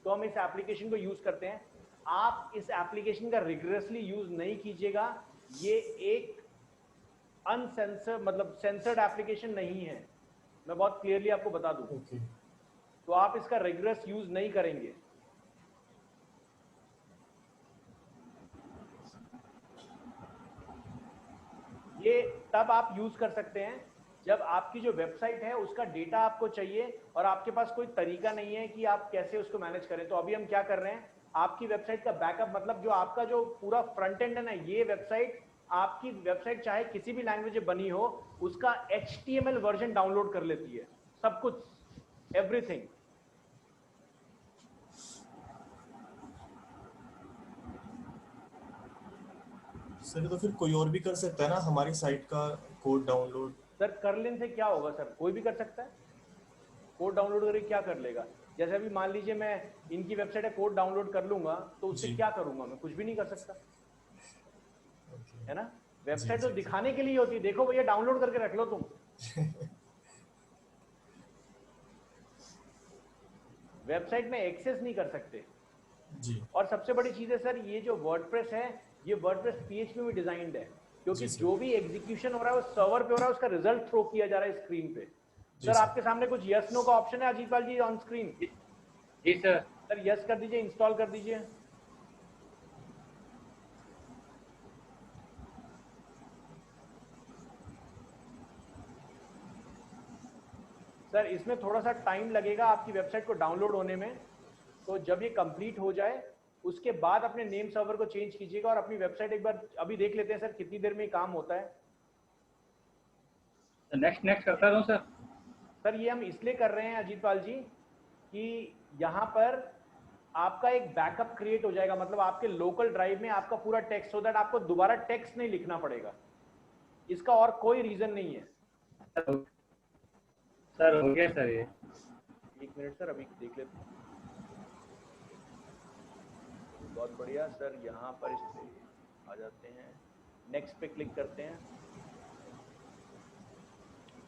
तो हम इस एप्लीकेशन को यूज करते हैं. आप इस एप्लीकेशन का रिगरसली यूज नहीं कीजिएगा. ये एक अनसेंसर मतलब सेंसर्ड एप्लीकेशन नहीं है. मैं बहुत क्लियरली आपको बता दूं. ओके. तो आप इसका रिगरस यूज नहीं करेंगे. ये तब आप यूज कर सकते हैं जब आपकी जो वेबसाइट है उसका डेटा आपको चाहिए और आपके पास कोई तरीका नहीं है कि आप कैसे उसको मैनेज करें. तो अभी हम क्या कर रहे हैं, आपकी वेबसाइट का बैकअप, मतलब जो आपका जो पूरा फ्रंट एंड है ना, ये वेबसाइट, आपकी वेबसाइट चाहे किसी भी लैंग्वेज में बनी हो, उसका HTML वर्जन डाउनलोड कर लेती है, सब कुछ, एवरीथिंग. सर तो फिर कोई और भी कर सकता है ना हमारी साइट का कोड डाउनलोड? सर कर लेने से क्या होगा सर? कोई भी कर सकता है. कोड डाउनलोड करके क्या कर लेगा? जैसे अभी मान लीजिए मैं इनकी वेबसाइट है कोड डाउनलोड कर लूंगा, तो उससे जी. क्या करूंगा? मैं कुछ भी नहीं कर सकता, ओके. है ना. वेबसाइट जी, तो जी. दिखाने के लिए होती है, देखो भैया डाउनलोड करके रख लो तुम. वेबसाइट में एक्सेस नहीं कर सकते. जी. और सबसे बड़ी चीज है सर, ये जो वर्डप्रेस है, ये वर्डप्रेस PHP में डिजाइंड है, क्योंकि जी, सर. जो भी एग्जीक्यूशन हो रहा है वो सर्वर पे हो रहा है, उसका रिजल्ट थ्रो किया जा रहा है स्क्रीन पे. जी, सर सर. आपके सामने कुछ यस नो का ऑप्शन है अजीत पाल जी ऑन स्क्रीन? जी सर. सर यस कर दीजिए, इंस्टॉल कर दीजिए. सर इसमें थोड़ा सा टाइम लगेगा आपकी वेबसाइट को डाउनलोड होने में, तो जब ये कंप्लीट हो जाए उसके बाद अपने नेम सर्वर को चेंज कीजिएगा और अपनी वेबसाइट एक बार अभी देख लेते हैं सर कितनी देर में ये काम होता है। नेक्स्ट करता रहूं सर? सर ये हम इसलिए कर रहे हैं अजीत पाल जी कि यहाँ पर आपका एक बैकअप क्रिएट हो जाएगा, मतलब आपके लोकल ड्राइव में आपका पूरा टेक्स्ट, सो दैट आपको दोबारा टेक्स्ट नहीं लिखना पड़ेगा, इसका और कोई रीजन नहीं है। सर हो गया सर ये। एक मिनट सर अभी देख लेते हैं। बहुत बढ़िया सर, यहाँ पर इस पे आ जाते हैं, नेक्स्ट पे क्लिक करते हैं,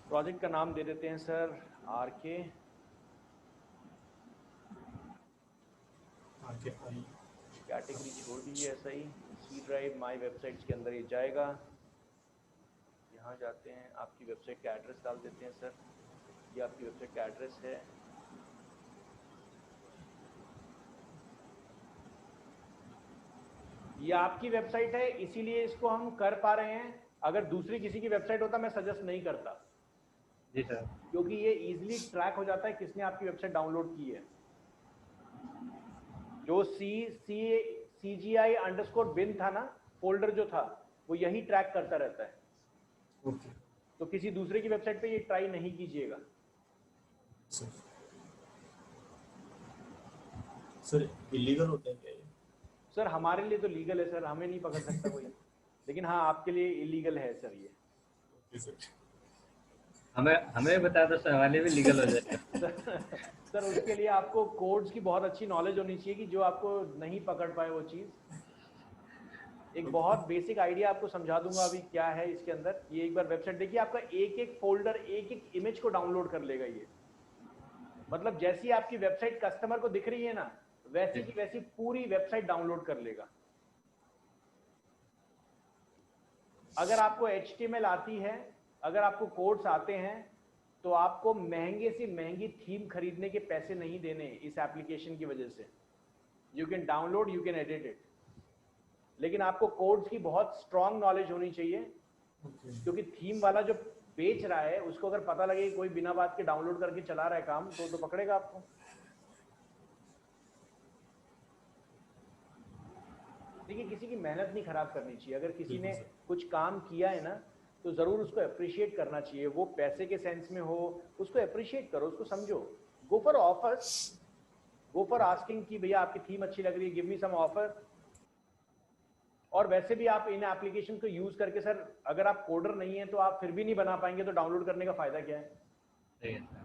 प्रोजेक्ट का नाम दे देते हैं सर RK, कैटेगरी छोड़ दीजिए ऐसा ही, सी ड्राइव माई वेबसाइट्स के अंदर ये जाएगा। यहाँ जाते हैं, आपकी वेबसाइट का एड्रेस डाल देते हैं सर, ये आपकी वेबसाइट का एड्रेस है। ये आपकी वेबसाइट है इसीलिए इसको हम कर पा रहे हैं, अगर दूसरी किसी की वेबसाइट होता मैं सजेस्ट नहीं करता। जी सर। क्योंकि ये इजीली ट्रैक हो जाता है किसने आपकी वेबसाइट डाउनलोड की है। जो CGI_bin था ना, फोल्डर जो था वो यही ट्रैक करता रहता है। ओके तो किसी दूसरे की वेबसाइट पे ये ट्राई नहीं कीजिएगा। सर इलीगल होता है क्या ये? सर हमारे लिए तो लीगल है सर, हमें नहीं पकड़ सकता कोई, लेकिन हाँ आपके लिए इलीगल है सर ये। Okay sir. हमें बता दो सर, हमारे भी लीगल हो जाएगा। सर उसके लिए आपको कोड्स की बहुत अच्छी नॉलेज होनी चाहिए कि जो आपको नहीं पकड़ पाए वो चीज़। एक बहुत बेसिक आइडिया आपको समझा दूंगा अभी क्या है इसके अंदर। ये एक बार वेबसाइट देखिए, आपका एक एक फोल्डर एक एक इमेज को डाउनलोड कर लेगा ये। मतलब जैसी आपकी वेबसाइट कस्टमर को दिख रही है ना, वैसी की वैसी पूरी वेबसाइट डाउनलोड कर लेगा। अगर आपको HTML आती है, अगर आपको कोड्स आते हैं, तो आपको महंगे से महंगी थीम खरीदने के पैसे नहीं देने इस एप्लीकेशन की वजह से। You can download, you can edit it, लेकिन आपको कोड्स की बहुत स्ट्रॉन्ग नॉलेज होनी चाहिए। क्योंकि थीम वाला जो बेच रहा है उसको अगर पता लगे कि कोई बिना बात के डाउनलोड करके चला रहा है काम, तो पकड़ेगा आपको। देखिए किसी की मेहनत नहीं खराब करनी चाहिए। अगर किसी ने कुछ काम किया है ना, तो जरूर उसको अप्रिशिएट करना चाहिए। वो पैसे के सेंस में हो, उसको अप्रिशिएट करो, उसको समझो। Go for offers, go for asking कि भैया आपकी थीम अच्छी लग रही है, गिव मी सम ऑफर। और वैसे भी आप इन एप्लीकेशन को यूज करके सर, अगर आप कोडर नहीं है तो आप फिर भी नहीं बना पाएंगे, तो डाउनलोड करने का फायदा क्या है? सही है सर।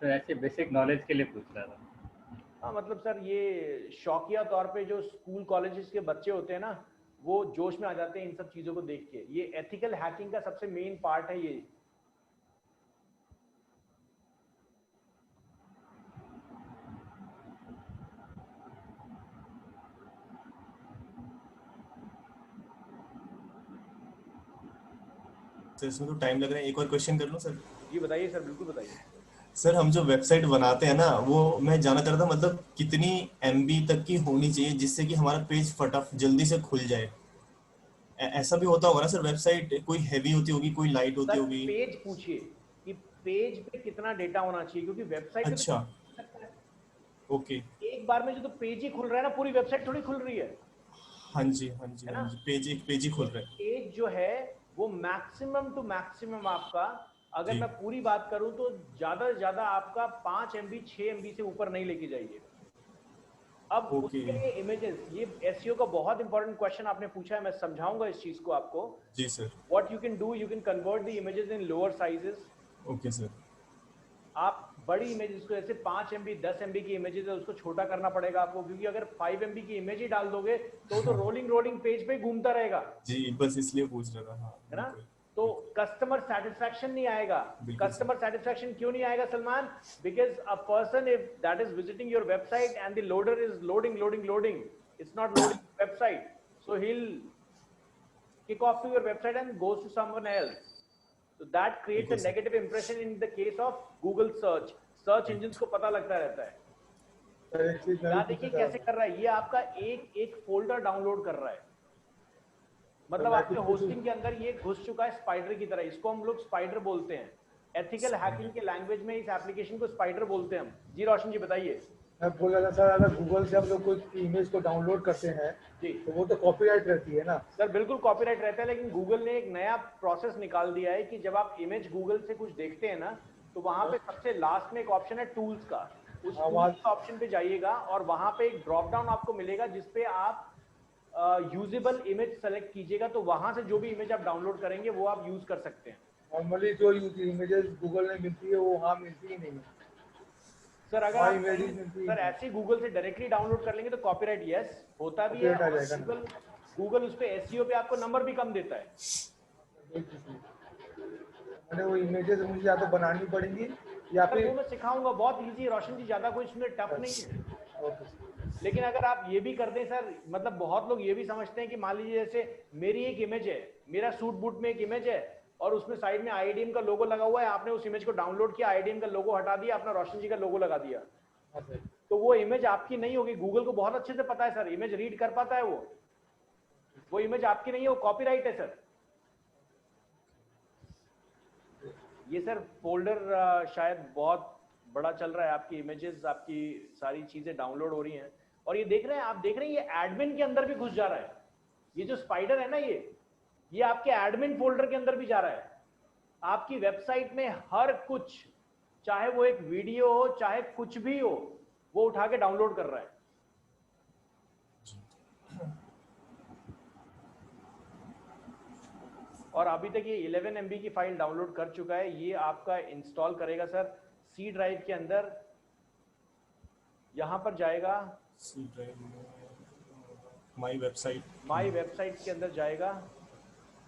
तो ऐसे बेसिक नॉलेज के लिए पूछ रहा था। हाँ मतलब सर ये शौकिया तौर पे जो स्कूल कॉलेजेस के बच्चे होते हैं ना, वो जोश में आ जाते हैं इन सब चीजों को देख के। ये एथिकल हैकिंग का सबसे मेन पार्ट है ये। सर इसमें तो टाइम लग रहा है, एक और क्वेश्चन कर लूं सर? जी बताइए सर, बिल्कुल बताइए। सर हम जो वेबसाइट बनाते हैं ना, वो मैं जानना चाह रहा था मतलब कितनी MB तक की होनी चाहिए जिससे कि हमारा पेज फटाफट जल्दी से खुल जाए? ऐसा भी होता होगा ना सर, वेबसाइट कोई हैवी होती होगी, कोई लाइट होती सर होगी? पेज पूछिए कि पेज पे कितना डेटा होना चाहिए, क्योंकि वेबसाइट अच्छा ओके। एक बार में जो तो पेज ही खुल रहा है ना, पूरी वेबसाइट थोड़ी खुल रही है। हाँ जी हाँ जी हाँ जी, एक पेज ही खुल रहा है। पेज जो है वो मैक्सिमम टू मैक्सिमम आपका, अगर जी। मैं पूरी बात करूं तो ज्यादा से ज्यादा आपका 5 MB 6 MB से ऊपर नहीं लेके जाइए। अब ओके। उसके लिए इमेजेस, ये एसईओ का बहुत इंपॉर्टेंट क्वेश्चन आपने पूछा है, मैं समझाऊंगा इस चीज को आपको। जी sir. What you can do, you can convert the images in lower sizes. Okay sir. आप बड़ी इमेजेस को, जैसे 5 MB 10 MB की इमेजेस है, उसको छोटा करना पड़ेगा आपको, क्योंकि अगर 5 MB की इमेज ही डाल दोगे तो रोलिंग पेज पे घूमता रहेगा, जी बस इसलिए पूछ रहा था। हाँ है ना? बिल्कुल। तो कस्टमर सेटिस्फैक्शन नहीं आएगा। बिल्कुल कस्टमर सेटिस्फैक्शन क्यों नहीं आएगा Salman? Because a person if that is visiting your website and the loader is loading, it's not loading website, so he will kick off to your website and goes to someone else. So that creates a negative impression in the case of Google search. Search engines को पता लगता रहता है। Sir एक चीज यहाँ देखिए कैसे कर रहा है, ये आपका एक फोल्डर डाउनलोड कर रहा है। मतलब आपके होस्टिंग के अंदर ये घुस चुका है स्पाइडर की तरह। इसको हम लोग स्पाइडर बोलते हैं। एथिकल हैकिंग के लैंग्वेज में इस एप्लीकेशन को स्पाइडर बोलते हैं हम। जी रोशन जी बताइए। मैं बोल रहा था सर, अगर गूगल से हम लोग कोई इमेज को डाउनलोड करते हैं जी तो वो तो कॉपीराइट रहती है ना। सर बिल्कुल कॉपीराइट रहता है, लेकिन गूगल ने एक नया प्रोसेस निकाल दिया है कि जब आप इमेज गूगल से कुछ देखते हैं ना, तो वहां पे सबसे लास्ट में एक ऑप्शन है टूल्स का। उस टूल्स ऑप्शन पे जाइएगा और वहां पे एक ड्रॉप डाउन आपको मिलेगा जिसपे आप यूजेबल इमेज सेलेक्ट कीजिएगा, तो वहां से जो भी इमेज आप डाउनलोड करेंगे वो आप यूज कर सकते हैं। नॉर्मली जो इमेजेस गूगल में मिलती है वो वहाँ मिलती ही नहीं है। सर अगर वहाँ आप images मिलती ही सर नहीं। ऐसे गूगल से डायरेक्टली डाउनलोड कर लेंगे तो कॉपीराइट यस होता भी है, Copyright आ और जाएगा ना। गूगल उस पे एसईओ पे आपको नंबर भी कम देता है। मैंने वो इमेजेस मुझे या तो बनानी पड़ेंगी या सर फिर वो मैं सिखाऊंगा, बहुत इजी है रोशन जी, ज्यादा कोई इसमें टफ नहीं है। Okay sir. लेकिन अगर आप ये भी कर दें सर, मतलब बहुत लोग ये भी समझते हैं कि मान लीजिए जैसे मेरी एक इमेज है, मेरा सूट बूट में एक इमेज है और उसमें साइड में आईआईडीएम का लोगो लगा हुआ है, आपने उस इमेज को डाउनलोड किया, आईआईडीएम का लोगो हटा दिया, अपना रोशन जी का लोगो लगा दिया, हाँ सर। तो वो इमेज आपकी नहीं होगी। गूगल को बहुत अच्छे से पता है सर, इमेज रीड कर पाता है वो इमेज आपकी नहीं है, वो कॉपीराइट है सर। ये सर फोल्डर शायद बहुत बड़ा चल रहा है, आपकी इमेजेस, आपकी सारी चीजें डाउनलोड हो रही हैं, और ये देख रहे हैं, आप देख रहे हैं ये एडमिन के अंदर भी घुस जा रहा है। ये जो स्पाइडर है ना, ये आपके एडमिन फोल्डर के अंदर भी जा रहा है। आपकी वेबसाइट में हर कुछ, चाहे वो एक वीडियो हो चाहे कुछ भी हो, वो उठा के डाउनलोड कर रहा है। और अभी तक ये 11 MB की फाइल डाउनलोड कर चुका है। ये आपका इंस्टॉल करेगा सर सी ड्राइव के अंदर, यहां पर जाएगा सी ड्राइव में माई वेबसाइट के अंदर जाएगा,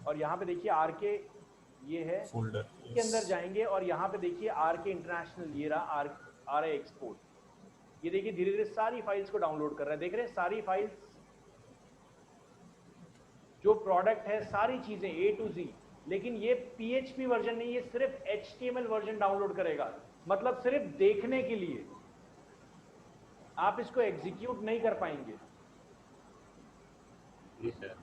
और यहाँ पे देखिए आरके ये है फोल्डर के अंदर जाएंगे, और यहाँ पे देखिए आरके इंटरनेशनल, ये रहा आर एक्सपोर्ट। ये देखिए धीरे धीरे सारी फाइल्स को डाउनलोड कर रहा है, देख रहे हैं सारी फाइल्स, जो प्रोडक्ट है सारी चीजें A to Z। लेकिन ये PHP वर्जन नहीं, ये सिर्फ HTML वर्जन डाउनलोड करेगा, मतलब सिर्फ देखने के लिए, आप इसको एग्जीक्यूट नहीं कर पाएंगे। जी सर।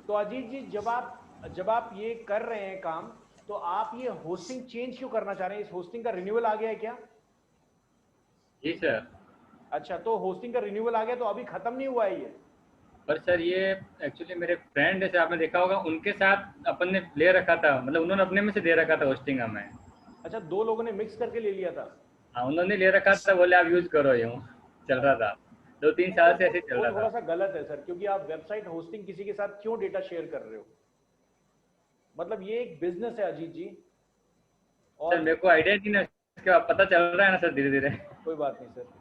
तो अजीत जी, जब आप ये कर रहे हैं काम, तो आप ये होस्टिंग चेंज क्यों करना चाह रहे हैं? इस होस्टिंग का रिन्यूअल आ गया है क्या? जी सर। अच्छा, तो होस्टिंग का रिन्यूअल आ गया तो अभी खत्म नहीं हुआ है ये? पर सर ये एक्चुअली मेरे फ्रेंड जैसे आपने देखा होगा, उनके साथ अपन ने ले रखा था, मतलब उन्होंने अपने में से दे रखा था होस्टिंग हमें। अच्छा, दो लोगों ने मिक्स करके ले लिया था? हाँ, उन्होंने ले रखा था, बोले आप यूज करो, यूँ चल रहा था 2-3 साल से ऐसे चल वो रहा थोड़ा था। सा गलत है सर, क्योंकि आप वेबसाइट होस्टिंग किसी के साथ क्यों डेटा शेयर कर रहे हो? मतलब ये एक बिजनेस है अजीत जी। सर मेरे को आइडिया नहीं ना, इसके बाद पता चल रहा है ना सर धीरे धीरे। कोई बात नहीं सर।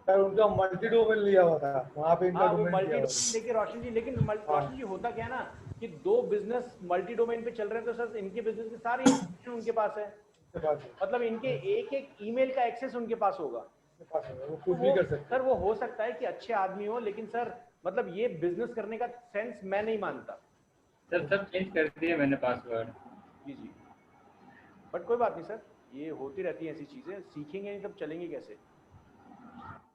सर उनका मल्टी डोमेन लिया हुआ था, वहाँ पे इनका हाँ, वो डोमेन मल्टी लिया हुआ डोमेन देखिए रोशन जी, लेकिन रोशन जी होता क्या है ना कि दो बिजनेस मल्टी डोमेन पे चल रहे हैं, तो सर इनके बिजनेस की सारी इंफॉर्मेशन उनके पास है, था। मतलब इनके एक एक ईमेल का एक्सेस उनके पास होगा। वो कुछ भी कर सकते सर वो हो सकता है कि अच्छे आदमी हो, लेकिन सर मतलब ये बिजनेस करने का सेंस मैं नहीं मानता। सर सब चेंज कर दिए मैंने पासवर्ड। जी जी, बट कोई बात नहीं सर, ये होती रहती है ऐसी चीजें, सीखेंगे नहीं तब चलेंगे कैसे।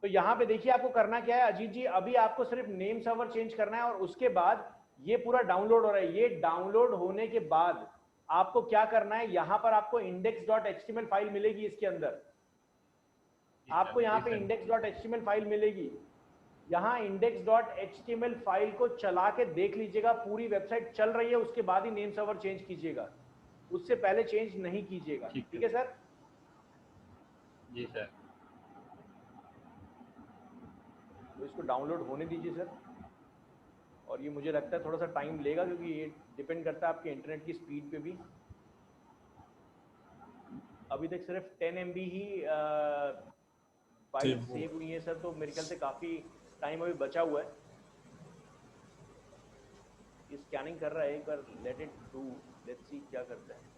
तो यहाँ पे देखिए आपको करना क्या है अजीत जी, अभी आपको सिर्फ नेम सर्वर चेंज करना है, और उसके बाद ये पूरा डाउनलोड हो रहा है। ये डाउनलोड होने के बाद आपको क्या करना है, यहाँ पर आपको index.html फाइल मिलेगी, इसके अंदर आपको यहाँ पे index.html फाइल मिलेगी। यहाँ index.html फाइल को चला के देख लीजिएगा, पूरी वेबसाइट चल रही है, उसके बाद ही नेम सर्वर चेंज कीजिएगा, उससे पहले चेंज नहीं कीजिएगा। ठीक है सर? जी सर। तो इसको डाउनलोड होने दीजिए सर, और ये मुझे लगता है थोड़ा सा टाइम लेगा, क्योंकि ये डिपेंड करता है आपके इंटरनेट की स्पीड पे भी। अभी तक सिर्फ 10 MB ही फाइल सेव हुई है सर, तो मेरे ख्याल से काफ़ी टाइम अभी बचा हुआ है। ये स्कैनिंग कर रहा है, एक बार let it do, let's see क्या करता है।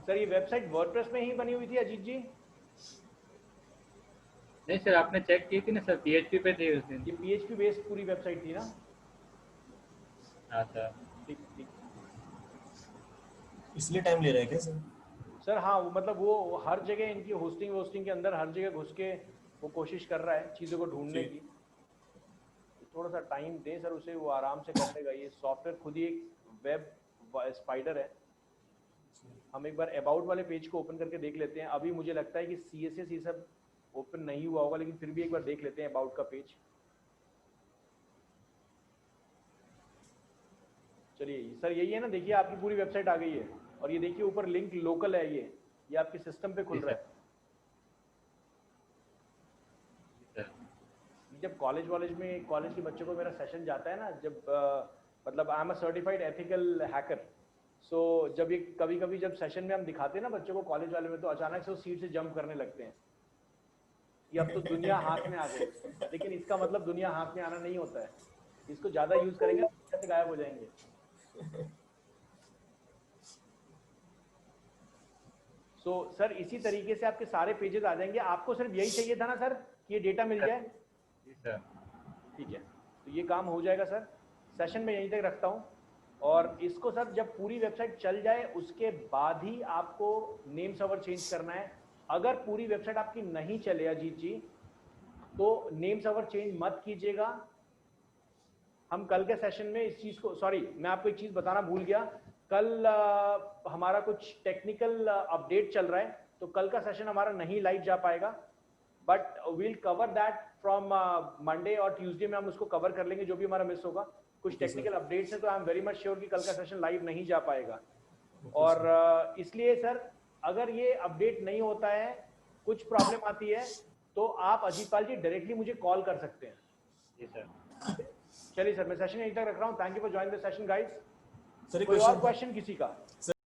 सर ये वेबसाइट वर्डप्रेस में ही बनी हुई थी अजीत जी? नहीं सर, आपने चेक की थी ना सर, PHP पे थी उस दिन। ये PHP बेस्ड पूरी वेबसाइट थी ना? हाँ सर। ठीक ठीक। इसलिए टाइम ले रहा है क्या सर? सर हाँ, वो मतलब वो हर जगह इनकी होस्टिंग के अंदर हर जगह घुस के वो कोशिश कर रहा है चीज़ों को ढूंढने जी। की। थोड़ा सा टाइम दें सर उसे, वो आराम से कर लेगा। ये सॉफ्टवेयर खुद ही एक वेब स्पाइडर है। हम एक बार अबाउट वाले पेज को ओपन करके देख लेते हैं। अभी मुझे लगता है कि CSS ये सब ओपन नहीं हुआ होगा, लेकिन फिर भी एक बार देख लेते हैं अबाउट का पेज। चलिए सर, यही है ना, देखिए आपकी पूरी वेबसाइट आ गई है, और ये देखिए ऊपर लिंक लोकल है, ये आपके सिस्टम पे खुल रहा है। जब कॉलेज में कॉलेज के बच्चों को मेरा सेशन जाता है ना, जब मतलब I am a certified ethical hacker, so जब ये कभी जब सेशन में हम दिखाते हैं ना बच्चों को कॉलेज वाले में, तो अचानक से वो सीट से जंप करने लगते हैं कि अब तो दुनिया हाथ में आ गई। लेकिन इसका मतलब दुनिया हाथ में आना नहीं होता है, इसको ज्यादा यूज करेंगे तो कैसे गायब हो जाएंगे। सो सर इसी तरीके से आपके सारे पेजेस आ जाएंगे। आपको सिर्फ यही चाहिए था ना सर कि ये डेटा मिल जाए? जी सर। ठीक है, तो ये काम हो जाएगा सर। सेशन में यहीं तक रखता हूँ, और इसको सर जब पूरी वेबसाइट चल जाए उसके बाद ही आपको नेम सर्वर चेंज करना है। अगर पूरी वेबसाइट आपकी नहीं चले अजीत जी, तो नेम सर्वर चेंज मत कीजिएगा। हम कल के सेशन में इस चीज को, सॉरी मैं आपको एक चीज बताना भूल गया, कल हमारा कुछ टेक्निकल अपडेट चल रहा है, तो कल का सेशन हमारा नहीं लाइव जा पाएगा, but we'll cover that from Monday और ट्यूसडे में हम उसको कवर कर लेंगे जो भी हमारा मिस होगा। कुछ टेक्निकल अपडेट्स है, तो I am very much sure कि कल का सेशन लाइव नहीं जा पाएगा। और इसलिए सर अगर ये अपडेट नहीं होता है, कुछ प्रॉब्लम आती है, तो आप अजीतपाल जी डायरेक्टली मुझे कॉल कर सकते हैं। जी सर। चलिए सर, मैं सेशन यहीं तक रख रहा हूँ। Thank you for join the session guys. Sir एक कोई और क्वेश्चन क्वेश्चन किसी का?